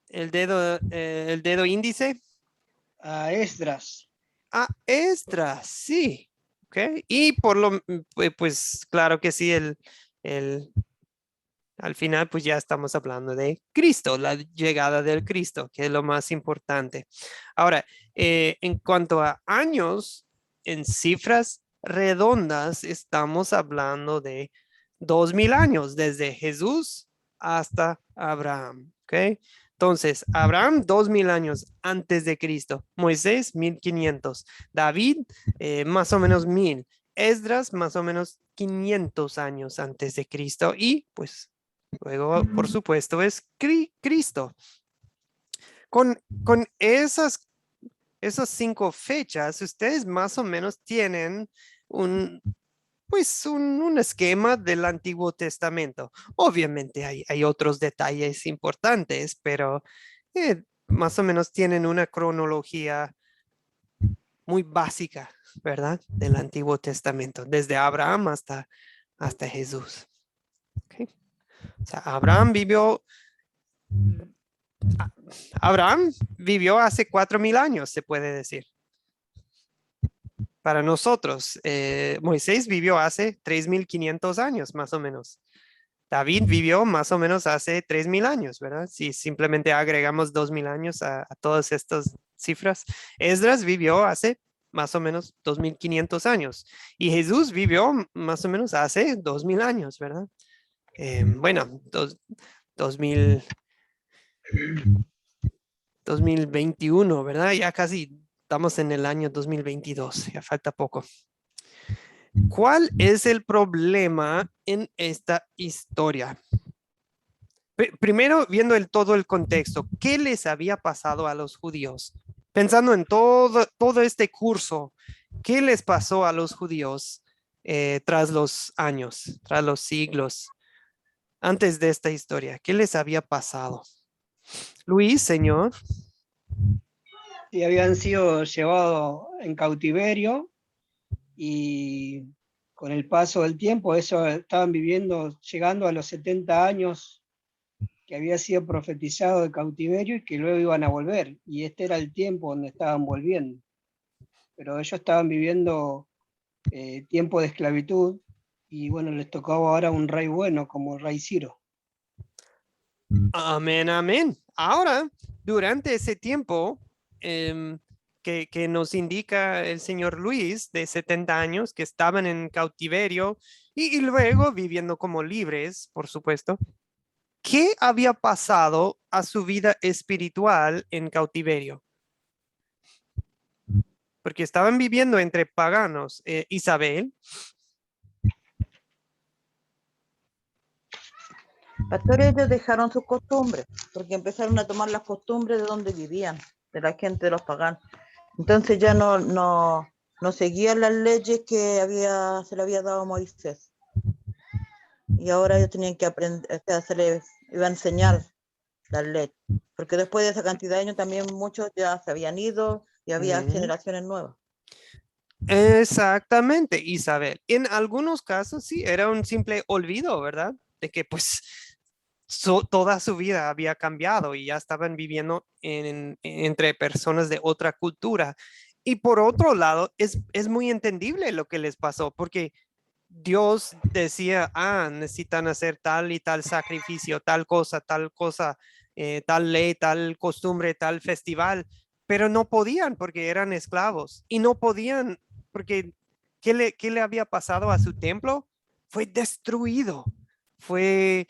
el dedo índice. A Esdras. Ah, Esdras, sí. Ok. Y pues claro que sí, al final pues ya estamos hablando de Cristo, la llegada del Cristo, que es lo más importante. Ahora, en cuanto a años, en cifras redondas, estamos hablando de 2000 años, desde Jesús hasta Abraham. ¿Ok? Entonces, Abraham, 2000 años antes de Cristo. Moisés, 1500. David, más o menos 1000. Esdras, más o menos 500 años antes de Cristo. Y pues luego, por supuesto, es Cristo. Con esas 5 fechas, ustedes más o menos tienen un esquema del Antiguo Testamento. Obviamente hay otros detalles importantes, pero más o menos tienen una cronología muy básica, ¿verdad? Del Antiguo Testamento, desde Abraham hasta Jesús. ¿Ok? O sea, Abraham vivió hace 4000 años, se puede decir. Para nosotros, Moisés vivió hace 3500 años, más o menos. David vivió más o menos hace 3000 años, ¿verdad? Si simplemente agregamos 2000 años a todas estas cifras. Esdras vivió hace más o menos 2500 años. Y Jesús vivió más o menos hace 2000 años, ¿verdad? Bueno, 2021, ¿verdad? Ya casi estamos en el año 2022, ya falta poco. ¿Cuál es el problema en esta historia? Primero, viendo todo el contexto, ¿qué les había pasado a los judíos? Pensando en todo este curso, ¿qué les pasó a los judíos tras los años, tras los siglos, antes de esta historia? ¿Qué les había pasado? Luis, señor. Y habían sido llevados en cautiverio y con el paso del tiempo, eso estaban viviendo, llegando a los 70 años que había sido profetizado de cautiverio y que luego iban a volver. Y este era el tiempo donde estaban volviendo. Pero ellos estaban viviendo tiempo de esclavitud y bueno, les tocaba ahora un rey bueno como rey Ciro. Amén, amén. Ahora, durante ese tiempo que nos indica el señor Luis, de 70 años, que estaban en cautiverio y luego viviendo como libres, por supuesto, ¿qué había pasado a su vida espiritual en cautiverio? Porque estaban viviendo entre paganos. Isabel. Pastores, ellos dejaron sus costumbres, porque empezaron a tomar las costumbres de donde vivían, de la gente de los paganos. Entonces ya no seguían las leyes que se le había dado a Moisés. Y ahora ellos tenían que aprender, o sea, se les iba a enseñar las leyes, porque después de esa cantidad de años también muchos ya se habían ido y había generaciones nuevas. Exactamente, Isabel. En algunos casos sí, era un simple olvido, ¿verdad? De que pues toda su vida había cambiado y ya estaban viviendo entre personas de otra cultura. Y por otro lado, es muy entendible lo que les pasó, porque Dios decía, necesitan hacer tal y tal sacrificio, tal cosa, tal ley, tal costumbre, tal festival, pero no podían porque eran esclavos y no podían porque ¿qué le había pasado a su templo? Fue destruido, fue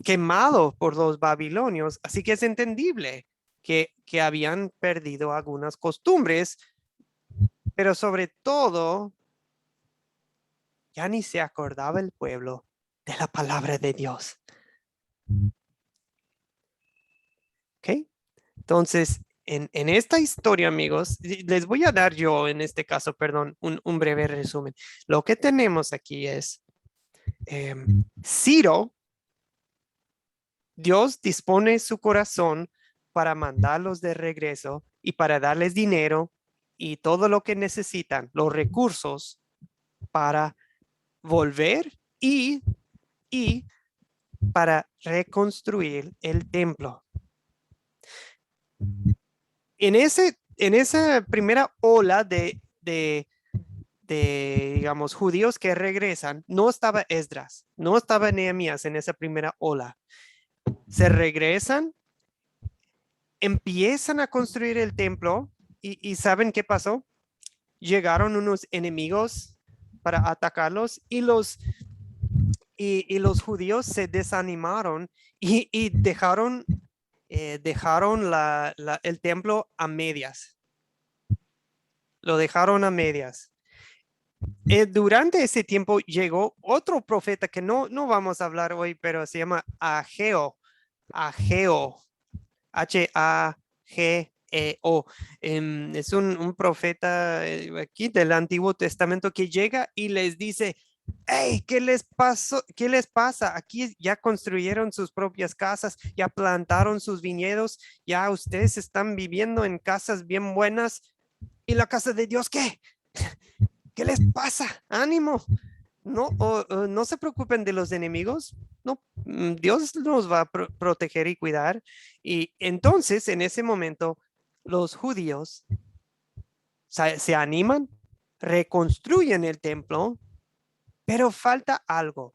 quemado por los babilonios, así que es entendible que habían perdido algunas costumbres, pero sobre todo ya ni se acordaba el pueblo de la palabra de Dios. ¿Ok? Entonces, en esta historia, amigos, les voy a dar yo, en este caso, perdón, un breve resumen. Lo que tenemos aquí es Ciro, Dios dispone su corazón para mandarlos de regreso y para darles dinero y todo lo que necesitan, los recursos para volver y para reconstruir el templo. En esa primera ola de digamos, judíos que regresan, no estaba Esdras, no estaba Nehemías en esa primera ola. Se regresan, empiezan a construir el templo y ¿saben qué pasó? Llegaron unos enemigos para atacarlos y y los judíos se desanimaron y dejaron el templo a medias. Lo dejaron a medias. Durante ese tiempo llegó otro profeta que no vamos a hablar hoy, pero se llama Ageo. Ageo. H-A-G-E-O. Es un profeta aquí del Antiguo Testamento que llega y les dice: hey, ¿qué les pasó? ¿Qué les pasa? Aquí ya construyeron sus propias casas, ya plantaron sus viñedos, ya ustedes están viviendo en casas bien buenas. ¿Y la casa de Dios qué? ¿Qué les pasa? Ánimo. No se preocupen de los enemigos. No, Dios nos va a proteger y cuidar. Y entonces, en ese momento, los judíos se animan, reconstruyen el templo, pero falta algo.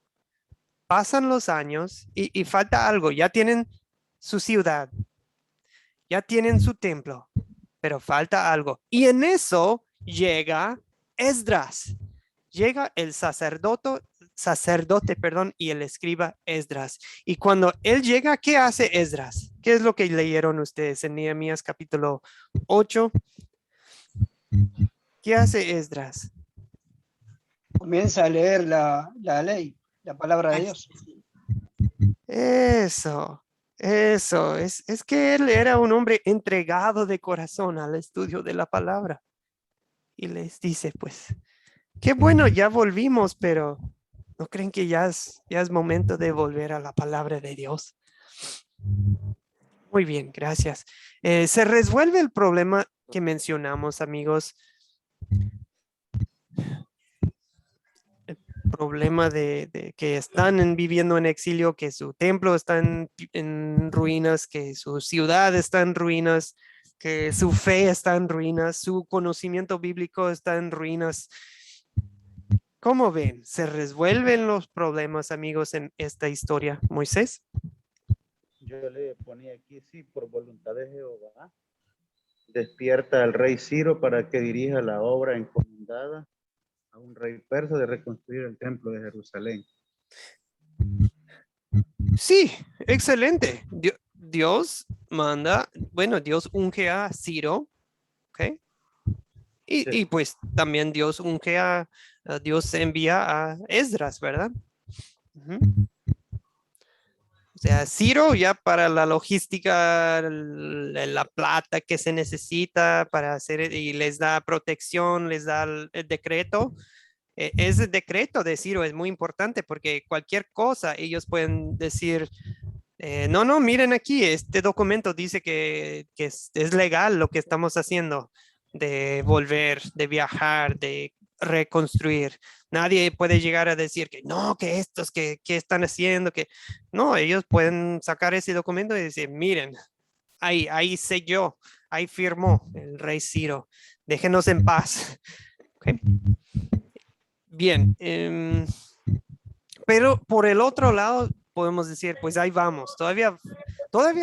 Pasan los años y falta algo. Ya tienen su ciudad, ya tienen su templo, pero falta algo. Y en eso llega Esdras. Llega el sacerdote, y el escriba Esdras. Y cuando él llega, ¿qué hace Esdras? ¿Qué es lo que leyeron ustedes en Nehemías capítulo 8? ¿Qué hace Esdras? Comienza a leer la ley, la palabra de Dios. Eso. Es que él era un hombre entregado de corazón al estudio de la palabra. Y les dice, pues, qué bueno, ya volvimos, pero ¿no creen que ya es momento de volver a la palabra de Dios? Muy bien, gracias. Se resuelve el problema que mencionamos, amigos. El problema de que están viviendo en exilio, que su templo está en ruinas, que su ciudad está en ruinas, que su fe está en ruinas, su conocimiento bíblico está en ruinas. ¿Cómo ven? ¿Se resuelven los problemas, amigos, en esta historia? Moisés. Yo le ponía aquí, sí, por voluntad de Jehová, despierta al rey Ciro para que dirija la obra encomendada a un rey persa de reconstruir el templo de Jerusalén. Sí, excelente. Dios manda, bueno, Dios unge a Ciro, ¿ok? Y pues también Dios unge Dios envía a Esdras, ¿verdad? O sea, Ciro ya para la logística, la plata que se necesita para hacer, y les da protección, les da el decreto. Ese decreto de Ciro es muy importante porque cualquier cosa ellos pueden decir, no, miren aquí, este documento dice que es legal lo que estamos haciendo, de volver, de viajar, de reconstruir. Nadie puede llegar a decir que no, que estos que están haciendo, que no, ellos pueden sacar ese documento y decir, miren, ahí selló, ahí firmó el rey Ciro, déjenos en paz. Okay. Bien, pero por el otro lado podemos decir, pues ahí vamos, todavía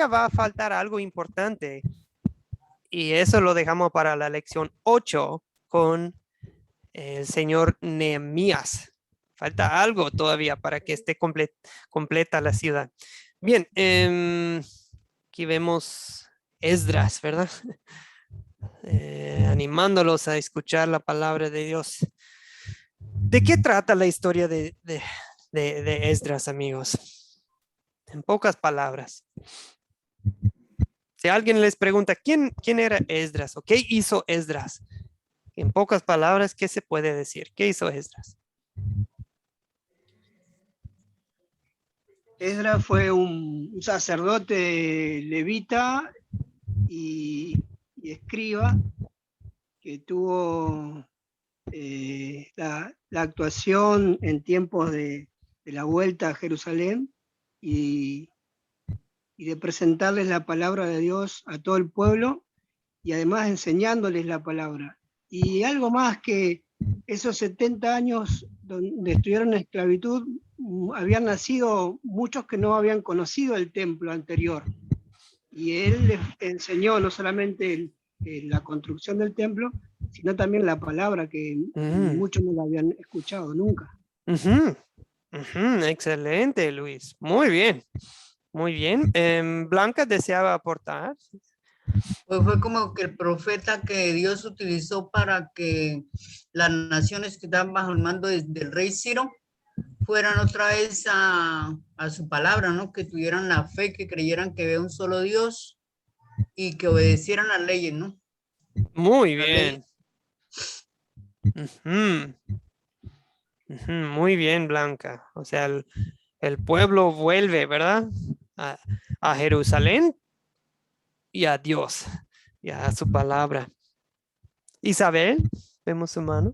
va a faltar algo importante, y eso lo dejamos para la lección 8 con el señor Nehemías. Falta algo todavía para que esté completa la ciudad. Bien, aquí vemos Esdras, ¿verdad? Animándolos a escuchar la palabra de Dios. ¿De qué trata la historia de Esdras, amigos? En pocas palabras. Si alguien les pregunta, ¿quién era Esdras? ¿O qué hizo Esdras? En pocas palabras, ¿qué se puede decir? ¿Qué hizo Esdras? Esdras fue un sacerdote levita y escriba que tuvo la actuación en tiempos de la vuelta a Jerusalén y de presentarles la palabra de Dios a todo el pueblo y además enseñándoles la palabra. Y algo más, que esos 70 años donde estuvieron en esclavitud, habían nacido muchos que no habían conocido el templo anterior. Y él les enseñó no solamente la construcción del templo, sino también la palabra, que muchos no la habían escuchado nunca. Ujú, excelente, Luis. Muy bien. Muy bien. Blanca deseaba aportar. Pues fue como que el profeta que Dios utilizó para que las naciones que estaban bajo el mando del rey Ciro fueran otra vez a su palabra, ¿no? Que tuvieran la fe, que creyeran que había un solo Dios y que obedecieran las leyes, ¿no? Muy Las leyes. bien. Ujú, ujú, muy bien, Blanca. O sea, el pueblo vuelve, ¿verdad? A, a Jerusalén y a Dios y a su palabra. Isabel, vemos su mano.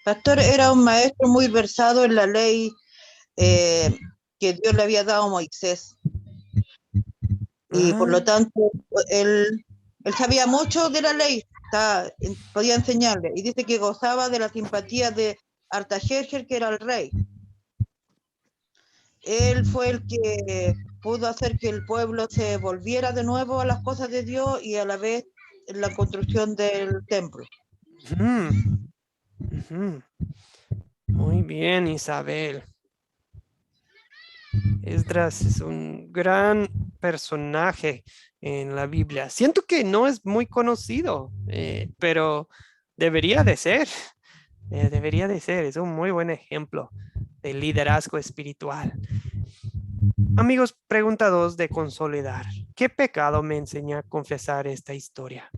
Pastor era un maestro muy versado en la ley que Dios le había dado a Moisés. Y por Ah, lo tanto, él sabía mucho de la ley, podía enseñarle. Y dice que gozaba de la simpatía de Artajerjes, que era el rey. Él fue el que pudo hacer que el pueblo se volviera de nuevo a las cosas de Dios y a la vez en la construcción del templo. ujú, ujú. Muy bien, Isabel. Esdras es un gran personaje en la Biblia. Siento que no es muy conocido, pero debería de ser. Debería de ser. Es un muy buen ejemplo de liderazgo espiritual. Amigos, pregunta 2 de consolidar. ¿Qué pecado me enseña a confesar esta historia?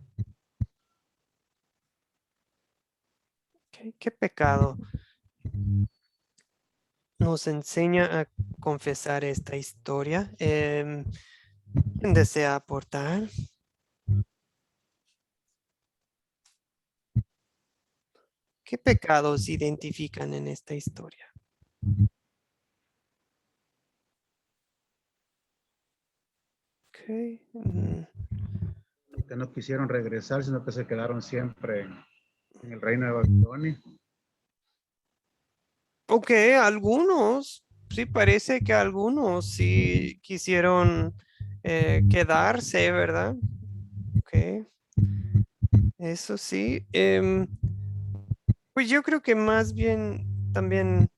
¿Qué pecado nos enseña a confesar esta historia? ¿Quién desea aportar? ¿Qué pecados identifican en esta historia? Okay. Que no quisieron regresar, sino que se quedaron siempre en el reino de Babilonia. Ok, algunos, sí parece que algunos sí quisieron quedarse, ¿verdad? Ok, eso sí. Pues yo creo que más bien también,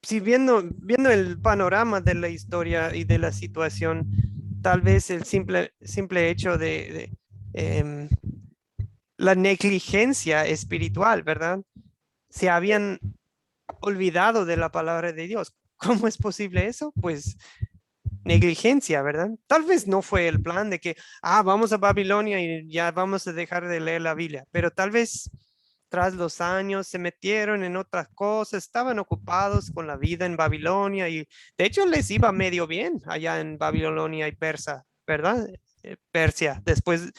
si viendo el panorama de la historia y de la situación, tal vez el simple hecho de la negligencia espiritual, ¿verdad? Se habían olvidado de la palabra de Dios. ¿Cómo es posible eso? Pues negligencia, ¿verdad? Tal vez no fue el plan de que, vamos a Babilonia y ya vamos a dejar de leer la Biblia, pero tal vez tras los años se metieron en otras cosas, estaban ocupados con la vida en Babilonia y de hecho les iba medio bien allá en Babilonia y ¿verdad? Persia, después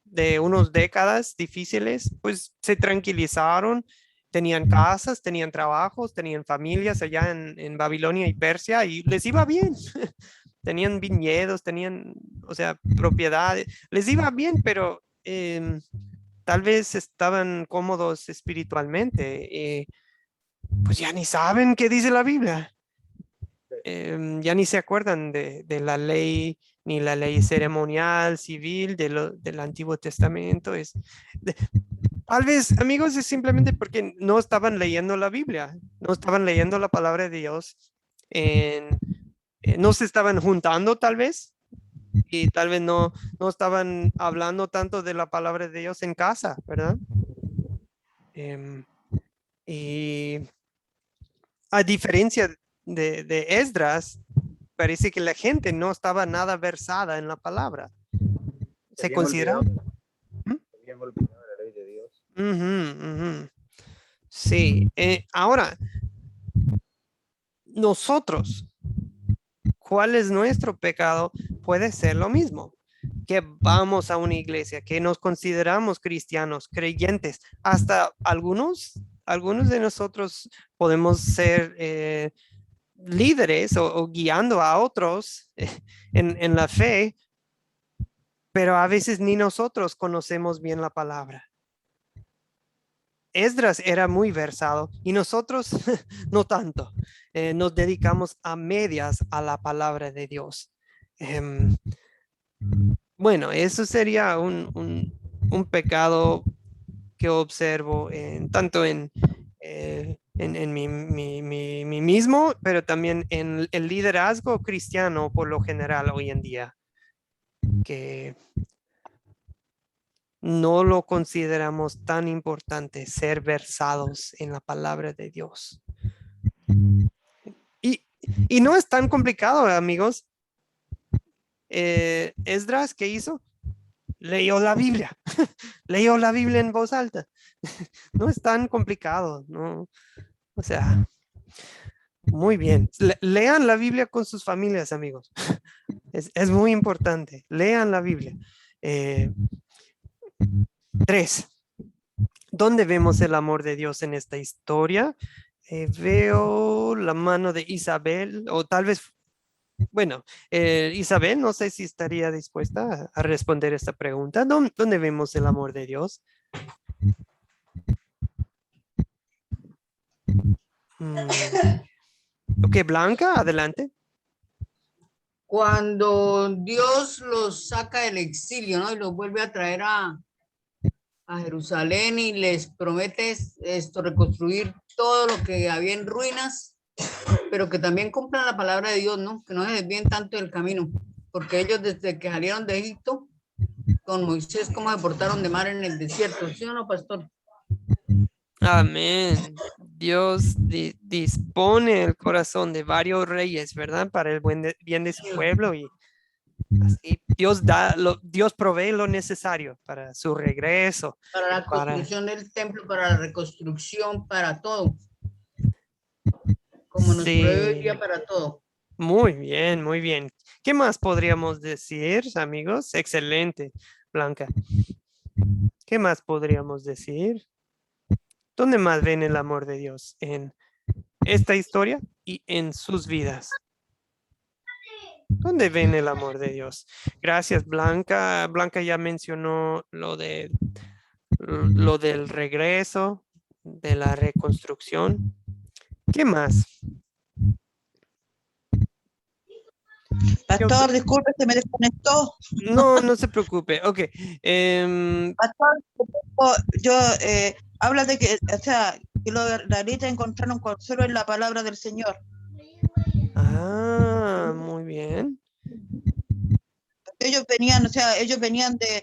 de unas décadas difíciles, pues se tranquilizaron, tenían casas, tenían trabajos, tenían familias allá en Babilonia y Persia y les iba bien. Tenían viñedos, tenían, o sea, propiedades, les iba bien, pero tal vez estaban cómodos espiritualmente. Pues ya ni saben qué dice la Biblia. Ya ni se acuerdan de la ley, ni la ley ceremonial, civil del Antiguo Testamento. Tal vez, amigos, es simplemente porque no estaban leyendo la Biblia, no estaban leyendo la palabra de Dios, no se estaban juntando tal vez, y tal vez no estaban hablando tanto de la palabra de Dios en casa, ¿verdad? Em, y a diferencia de Esdras, parece que la gente no estaba nada versada en la palabra. Se Habían consideraba. olvidado, habían olvidado la ley de Dios. Ujú, ujú. Sí, ahora, nosotros, ¿cuál es nuestro pecado? Puede ser lo mismo, que vamos a una iglesia, que nos consideramos cristianos, creyentes, hasta algunos de nosotros podemos ser líderes o guiando a otros en la fe, pero a veces ni nosotros conocemos bien la palabra. Esdras era muy versado y nosotros no tanto. Nos dedicamos a medias a la palabra de Dios. Bueno, eso sería un pecado que observo tanto en en mí mismo, pero también en el liderazgo cristiano por lo general hoy en día, que no lo consideramos tan importante ser versados en la palabra de Dios. Y no es tan complicado, amigos. Esdras, ¿qué hizo? Leyó la Biblia. Leyó la Biblia en voz alta. No es tan complicado, ¿no? O sea, muy bien. Lean la Biblia con sus familias, amigos. Es muy importante. Lean la Biblia. 3. ¿Dónde vemos el amor de Dios en esta historia? Veo la mano de Isabel, o tal vez, bueno, Isabel, no sé si estaría dispuesta a responder esta pregunta. ¿Dónde vemos el amor de Dios? Ok, Blanca, adelante. Cuando Dios los saca del exilio, ¿no? Y los vuelve a traer a Jerusalén y les promete reconstruir todo lo que había en ruinas, pero que también cumplan la palabra de Dios, ¿no? Que no se desvíen tanto del camino, porque ellos desde que salieron de Egipto, con Moisés, cómo se portaron de mar en el desierto, ¿sí o no, pastor? Amén. Dios dispone el corazón de varios reyes, ¿verdad? Para el bien de su pueblo, y así Dios provee lo necesario para su regreso. Para la construcción del templo, para la reconstrucción, para todo. Como nos provee hoy día para todo. Muy bien, muy bien. ¿Qué más podríamos decir, amigos? Excelente, Blanca. ¿Qué más podríamos decir? ¿Dónde más ven el amor de Dios? En esta historia y en sus vidas. ¿Dónde ven el amor de Dios? Gracias, Blanca. Blanca ya mencionó lo del regreso, de la reconstrucción. ¿Qué más? Pastor, disculpe, se me desconectó. No se preocupe. Ok. Pastor, habla de que, o sea, que los israelitas encontraron consuelo en la palabra del Señor. Muy bien. Ellos venían, o sea, ellos venían de,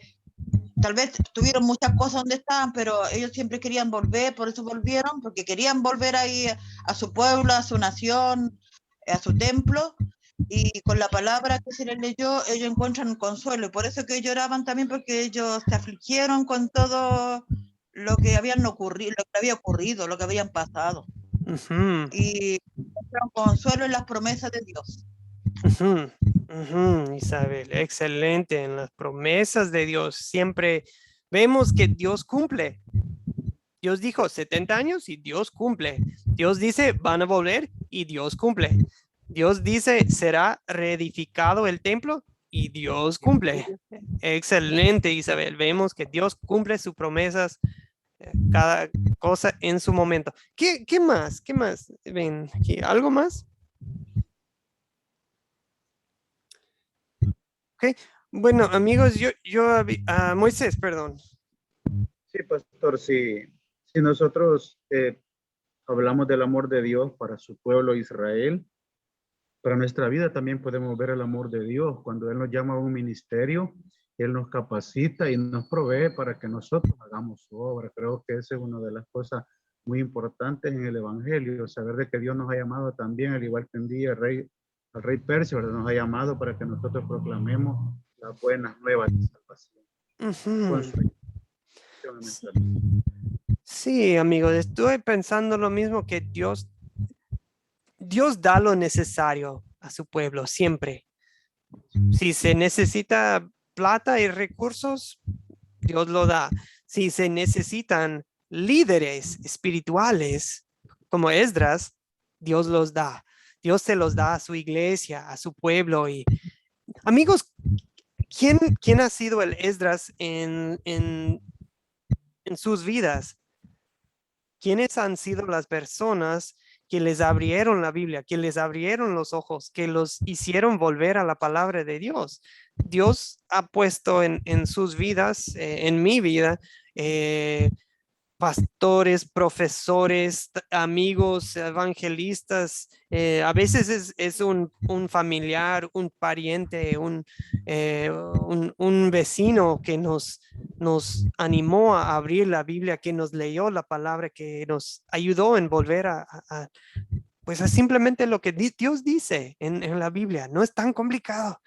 tal vez tuvieron muchas cosas donde estaban, pero ellos siempre querían volver, por eso volvieron, porque querían volver ahí a su pueblo, a su nación, a su templo, y con la palabra que se les leyó, ellos encuentran consuelo, y por eso que lloraban también, porque ellos se afligieron con todo lo que habían ocurrido, lo que había ocurrido, lo que habían pasado, y encontraron consuelo en las promesas de Dios. Isabel, excelente. En las promesas de Dios siempre vemos que Dios cumple. Dios dijo 70 años y Dios cumple. Dios dice van a volver y Dios cumple. Dios dice será reedificado el templo y Dios cumple. Excelente, Isabel. Vemos que Dios cumple sus promesas, cada cosa en su momento. ¿Qué más? ¿Qué más? Ven aquí, ¿algo más? Ok, bueno, amigos, Moisés, perdón. Sí, pastor, si nosotros hablamos del amor de Dios para su pueblo Israel, para nuestra vida también podemos ver el amor de Dios. Cuando Él nos llama a un ministerio, Él nos capacita y nos provee para que nosotros hagamos su obra. Creo que esa es una de las cosas muy importantes en el Evangelio, saber de que Dios nos ha llamado también, al igual que un día al rey Persio, ¿verdad? Nos ha llamado para que nosotros proclamemos las buenas nuevas de salvación. Sí, amigo, estoy pensando lo mismo, que Dios da lo necesario a su pueblo siempre. Si se necesita plata y recursos, Dios lo da. Si se necesitan líderes espirituales como Esdras, Dios los da. Dios se los da a su iglesia, a su pueblo. Y amigos, ¿quién ha sido el Esdras en sus vidas? ¿Quiénes han sido las personas que les abrieron la Biblia, que les abrieron los ojos, que los hicieron volver a la palabra de Dios? Dios ha puesto en sus vidas, en mi vida, pastores, profesores, amigos, evangelistas. A veces es un familiar, un pariente, un vecino que nos animó a abrir la Biblia, que nos leyó la palabra, que nos ayudó en volver pues a simplemente lo que Dios dice en la Biblia. No es tan complicado,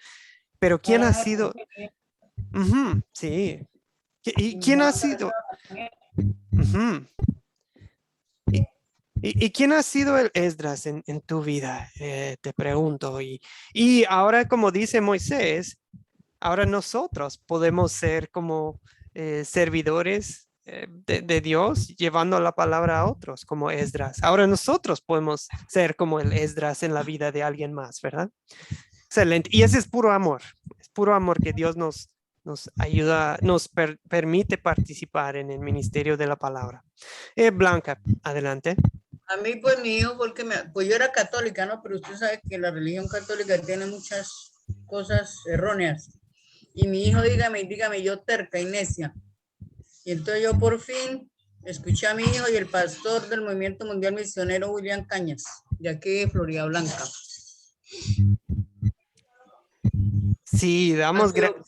pero ¿quién ha sido? Ujú, sí. ¿Y quién ha sido? Ujú. ¿Y quién ha sido el Esdras en tu vida? Te pregunto. Y ahora, como dice Moisés, ahora nosotros podemos ser como servidores de Dios, llevando la palabra a otros, como Esdras. Ahora nosotros podemos ser como el Esdras en la vida de alguien más, ¿verdad? Excelente. Y ese es puro amor que Dios nos ayuda, nos permite participar en el ministerio de la palabra. Blanca, adelante. A mí, pues, mi hijo, porque pues yo era católica, ¿no? Pero usted sabe que la religión católica tiene muchas cosas erróneas. Y mi hijo, dígame, yo terca y necia. Y entonces yo por fin escuché a mi hijo y el pastor del Movimiento Mundial Misionero, William Cañas, de aquí de Florida Blanca. Sí, damos gracias.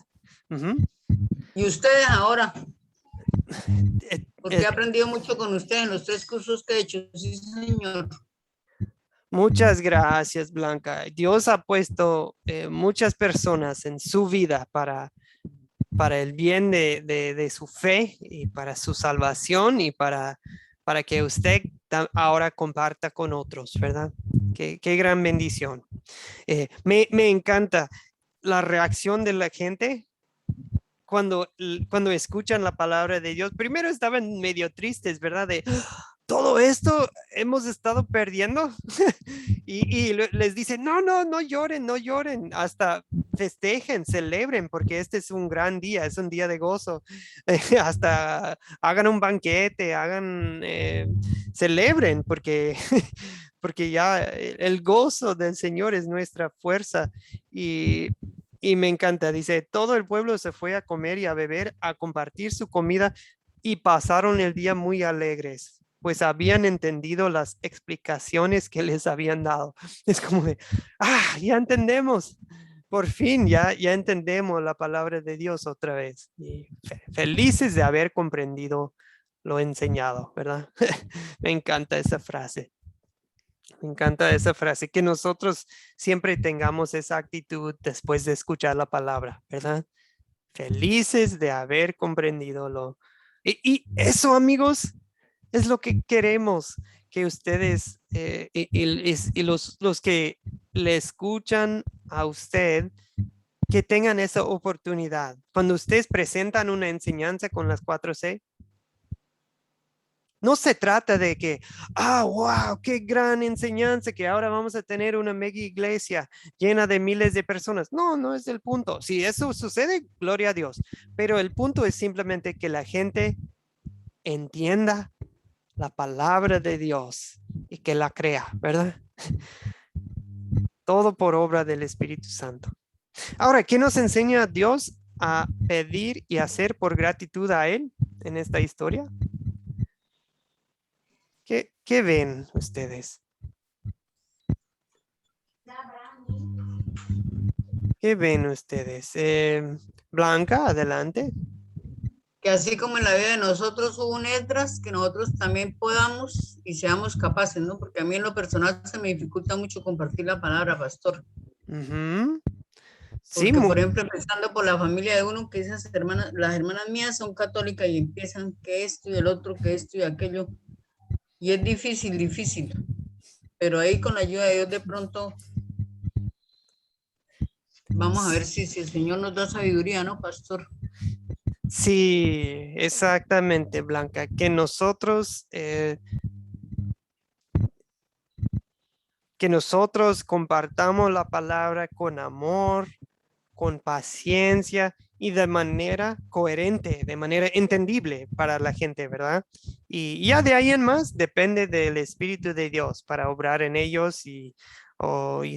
Y ustedes ahora, porque he aprendido mucho con ustedes en los 3 cursos que he hecho. Sí, señor. Muchas gracias, Blanca. Dios ha puesto muchas personas en su vida para el bien de su fe y para su salvación y para que usted ahora comparta con otros, ¿verdad? Qué gran bendición. Me encanta la reacción de la gente cuando escuchan la palabra de Dios. Primero estaban medio tristes, ¿verdad? De todo esto hemos estado perdiendo y les dicen, no lloren, no lloren, hasta festejen, celebren, porque este es un gran día, es un día de gozo. Hasta hagan un banquete, celebren, porque porque ya el gozo del Señor es nuestra fuerza. Y me encanta, dice, todo el pueblo se fue a comer y a beber, a compartir su comida y pasaron el día muy alegres, pues habían entendido las explicaciones que les habían dado. Es como de, ya entendemos, por fin ya entendemos la palabra de Dios otra vez. Y felices de haber comprendido lo enseñado, ¿verdad? Me encanta esa frase. Me encanta esa frase, que nosotros siempre tengamos esa actitud después de escuchar la palabra, ¿verdad? Felices de haber comprendido lo. Y eso, amigos, es lo que queremos que ustedes y los que le escuchan a usted, que tengan esa oportunidad. Cuando ustedes presentan una enseñanza con las 4C, no se trata de que, wow, qué gran enseñanza, que ahora vamos a tener una mega iglesia llena de miles de personas. No es el punto. Si eso sucede, gloria a Dios. Pero el punto es simplemente que la gente entienda la palabra de Dios y que la crea, ¿verdad? Todo por obra del Espíritu Santo. Ahora, ¿qué nos enseña Dios a pedir y hacer por gratitud a Él en esta historia? ¿Qué ven ustedes? ¿Qué ven ustedes? Blanca, adelante. Que así como en la vida de nosotros hubo un Esdras, que nosotros también podamos y seamos capaces, ¿no? Porque a mí en lo personal se me dificulta mucho compartir la palabra, pastor. Sí, porque, por ejemplo, empezando por la familia de uno, que las hermanas mías son católicas y empiezan que esto y el otro, que esto y aquello. Y es difícil. Pero ahí con la ayuda de Dios de pronto vamos a ver si el Señor nos da sabiduría, ¿no, pastor? Sí, exactamente, Blanca. Que nosotros compartamos la palabra con amor, con paciencia y de manera coherente, de manera entendible para la gente, ¿verdad? Y ya de ahí en más depende del Espíritu de Dios para obrar en ellos y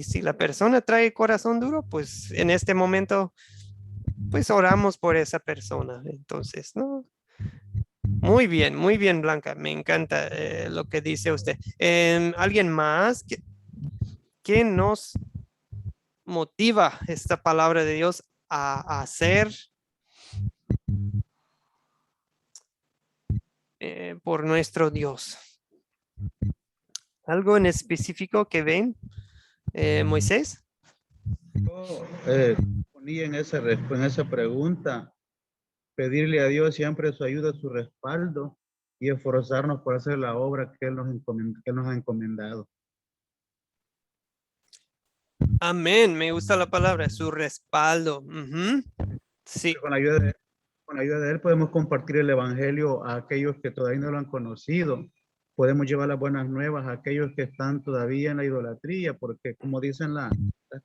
si la persona trae corazón duro, pues en este momento, pues oramos por esa persona. Entonces, ¿no? Muy bien, Blanca. Me encanta lo que dice usted. ¿Alguien más? ¿Qué nos motiva esta palabra de Dios a hacer por nuestro Dios? ¿Algo en específico que ven, Moisés? Yo ponía en esa pregunta, pedirle a Dios siempre su ayuda, su respaldo y esforzarnos por hacer la obra que Él que Él nos ha encomendado. Amén. Me gusta la palabra, su respaldo. Ujú. Sí. Con la ayuda de Él podemos compartir el Evangelio a aquellos que todavía no lo han conocido. Podemos llevar las buenas nuevas a aquellos que están todavía en la idolatría, porque como dicen las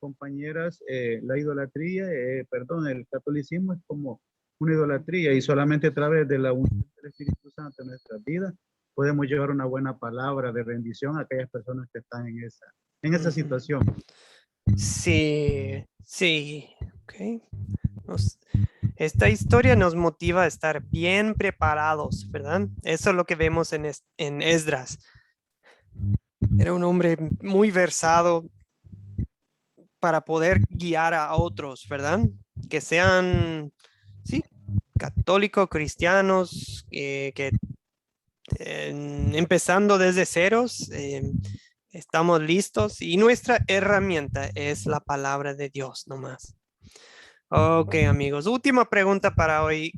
compañeras, la idolatría, el catolicismo es como una idolatría y solamente a través de la unción del Espíritu Santo en nuestras vidas podemos llevar una buena palabra de bendición a aquellas personas que están en esa Ujú. situación. Sí, ok. Esta historia nos motiva a estar bien preparados, ¿verdad? Eso es lo que vemos en Esdras. Era un hombre muy versado para poder guiar a otros, ¿verdad? Que sean, sí, católicos, cristianos, que empezando desde ceros, estamos listos y nuestra herramienta es la palabra de Dios nomás. Ok, amigos, última pregunta para hoy.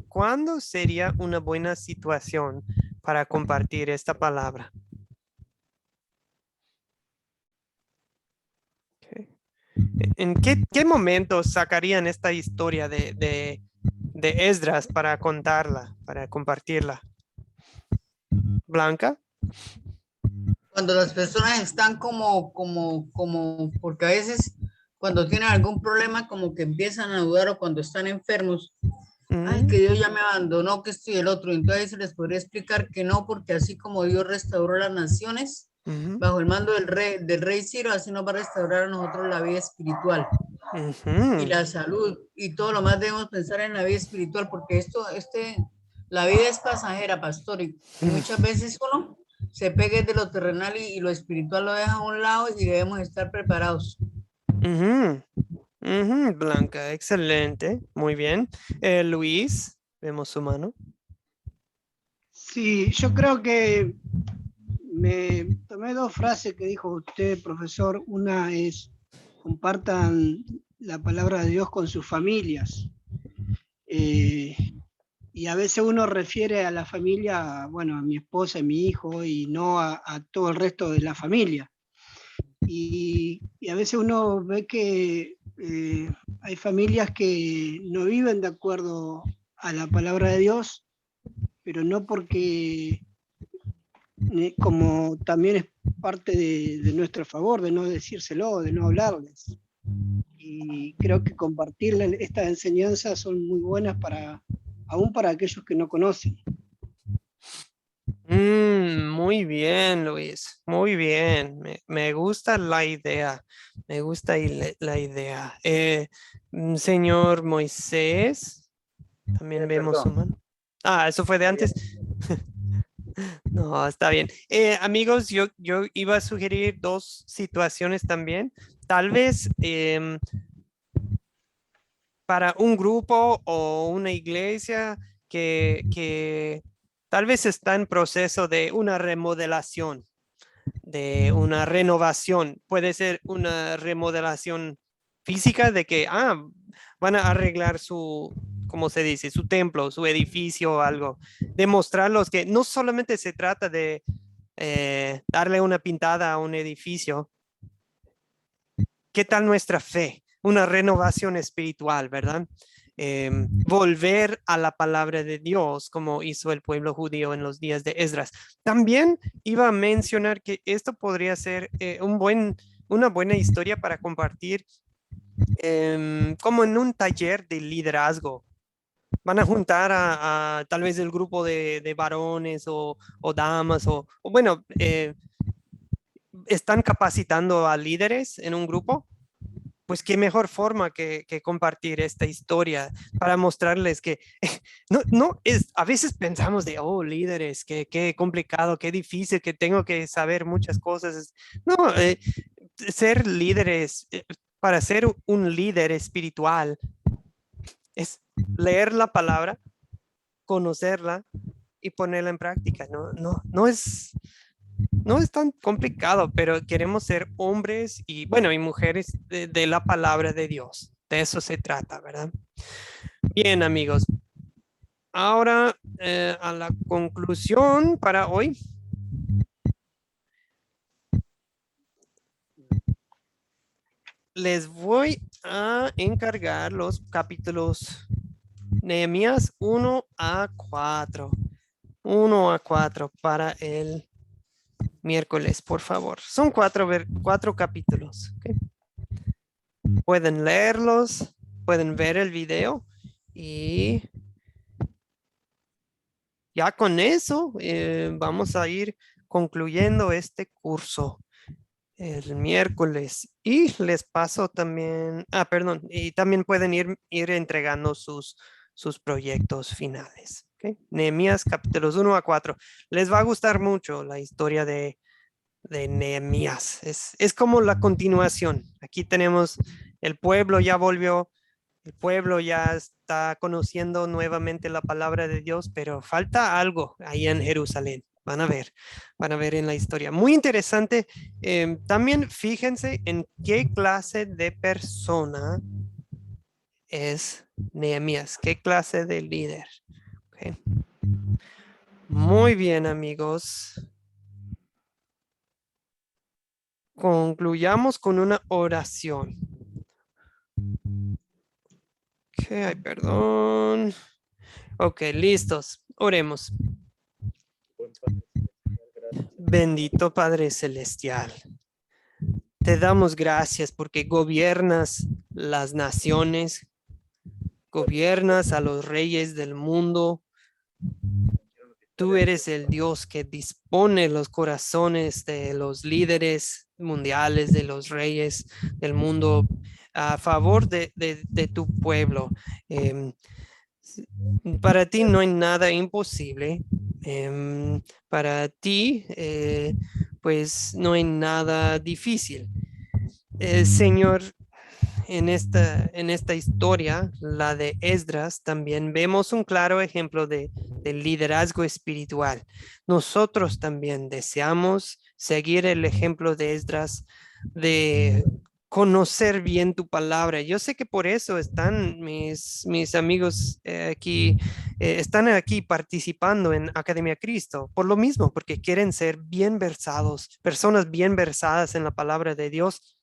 ¿Cuándo sería una buena situación para compartir esta palabra? Okay. ¿En qué momento sacarían esta historia de Esdras para contarla, para compartirla? Blanca. Cuando las personas están porque a veces cuando tienen algún problema como que empiezan a dudar o cuando están enfermos, ay, que Dios ya me abandonó, que esto y el otro. Entonces se les podría explicar que no, porque así como Dios restauró las naciones Ujú, bajo el mando del rey Ciro, así nos va a restaurar a nosotros la vida espiritual y ujú. la salud y todo lo más debemos pensar en la vida espiritual, porque la vida es pasajera, pastor, y muchas veces uno se pegue de lo terrenal y lo espiritual lo deja a un lado y debemos estar preparados. Ujú, ujú, Blanca, excelente, muy bien. Luis, vemos su mano. Sí, yo creo que me tomé dos frases que dijo usted, profesor. Una es, compartan la palabra de Dios con sus familias. Y a veces uno refiere a la familia, bueno, a mi esposa y mi hijo, y no a todo el resto de la familia. Y a veces uno ve que hay familias que no viven de acuerdo a la palabra de Dios, pero no porque, como también es parte de nuestro favor, de no decírselo, de no hablarles. Y creo que compartir estas enseñanzas son muy buenas aún para aquellos que no conocen. Muy bien, Luis, muy bien. Me gusta la idea, me gusta la idea. Señor Moisés, también vemos su Perdón. mano. Ah, eso fue de antes. No, está bien. Amigos, yo iba a sugerir dos situaciones también. Tal vez para un grupo o una iglesia que tal vez está en proceso de una remodelación, de una renovación. Puede ser una remodelación física de que van a arreglar ¿cómo se dice? Su templo, su edificio o algo. Demostrarlos que no solamente se trata de darle una pintada a un edificio. ¿Qué tal nuestra fe? Una renovación espiritual, ¿verdad? Volver a la palabra de Dios como hizo el pueblo judío en los días de Esdras. También iba a mencionar que esto podría ser una buena historia para compartir como en un taller de liderazgo. Van a juntar a tal vez el grupo de varones o damas o bueno, están capacitando a líderes en un grupo. pues qué mejor forma que compartir esta historia para mostrarles que a veces pensamos de, oh, líderes, qué complicado, qué difícil, que tengo que saber muchas cosas. No, ser líderes, para ser un líder espiritual, es leer la palabra, conocerla y ponerla en práctica. No es tan complicado, pero queremos ser hombres y, bueno, y mujeres de la palabra de Dios. De eso se trata, ¿verdad? Bien, amigos. Ahora a la conclusión para hoy. Les voy a encargar los capítulos Nehemías 1 a 4. 1 a 4 para el miércoles, por favor. Son cuatro capítulos. ¿Okay? Pueden leerlos, pueden ver el video y ya con eso vamos a ir concluyendo este curso el miércoles y les paso también, perdón, y también pueden ir entregando sus proyectos finales. ¿Okay? Nehemías capítulos 1 a 4. Les va a gustar mucho la historia de Nehemías. Es como la continuación. Aquí tenemos el pueblo ya volvió, el pueblo ya está conociendo nuevamente la palabra de Dios, pero falta algo ahí en Jerusalén. Van a ver en la historia. Muy interesante. También fíjense en qué clase de persona es Nehemías, qué clase de líder. Okay. Muy bien, amigos. Concluyamos con una oración. Ok, perdón. Ok, listos. Oremos. Bendito Padre Celestial, te damos gracias porque gobiernas las naciones, gobiernas a los reyes del mundo. Tú eres el Dios que dispone los corazones de los líderes mundiales, de los reyes del mundo, a favor de tu pueblo. Para ti no hay nada imposible. Para ti, pues no hay nada difícil. Señor, en esta historia, la de Esdras, también vemos un claro ejemplo de liderazgo espiritual. Nosotros también deseamos seguir el ejemplo de Esdras, de conocer bien tu palabra. Yo sé que por eso están mis amigos aquí, están aquí participando en Academia Cristo, por lo mismo, porque quieren ser bien versados, personas bien versadas en la palabra de Dios.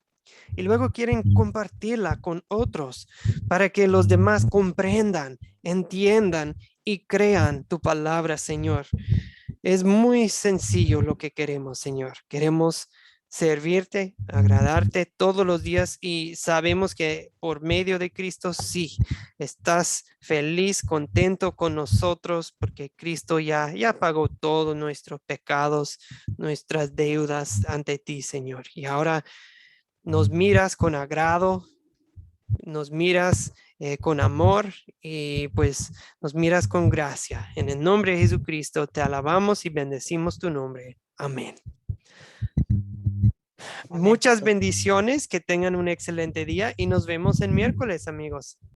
Y luego quieren compartirla con otros para que los demás comprendan, entiendan y crean tu palabra, Señor. Es muy sencillo lo que queremos, Señor. Queremos servirte, agradarte todos los días y sabemos que por medio de Cristo sí, estás feliz, contento con nosotros porque Cristo ya pagó todos nuestros pecados, nuestras deudas ante ti, Señor. Y ahora nos miras con agrado, nos miras con amor y pues nos miras con gracia. En el nombre de Jesucristo te alabamos y bendecimos tu nombre. Amén. Muchas bendiciones, que tengan un excelente día y nos vemos el miércoles, amigos.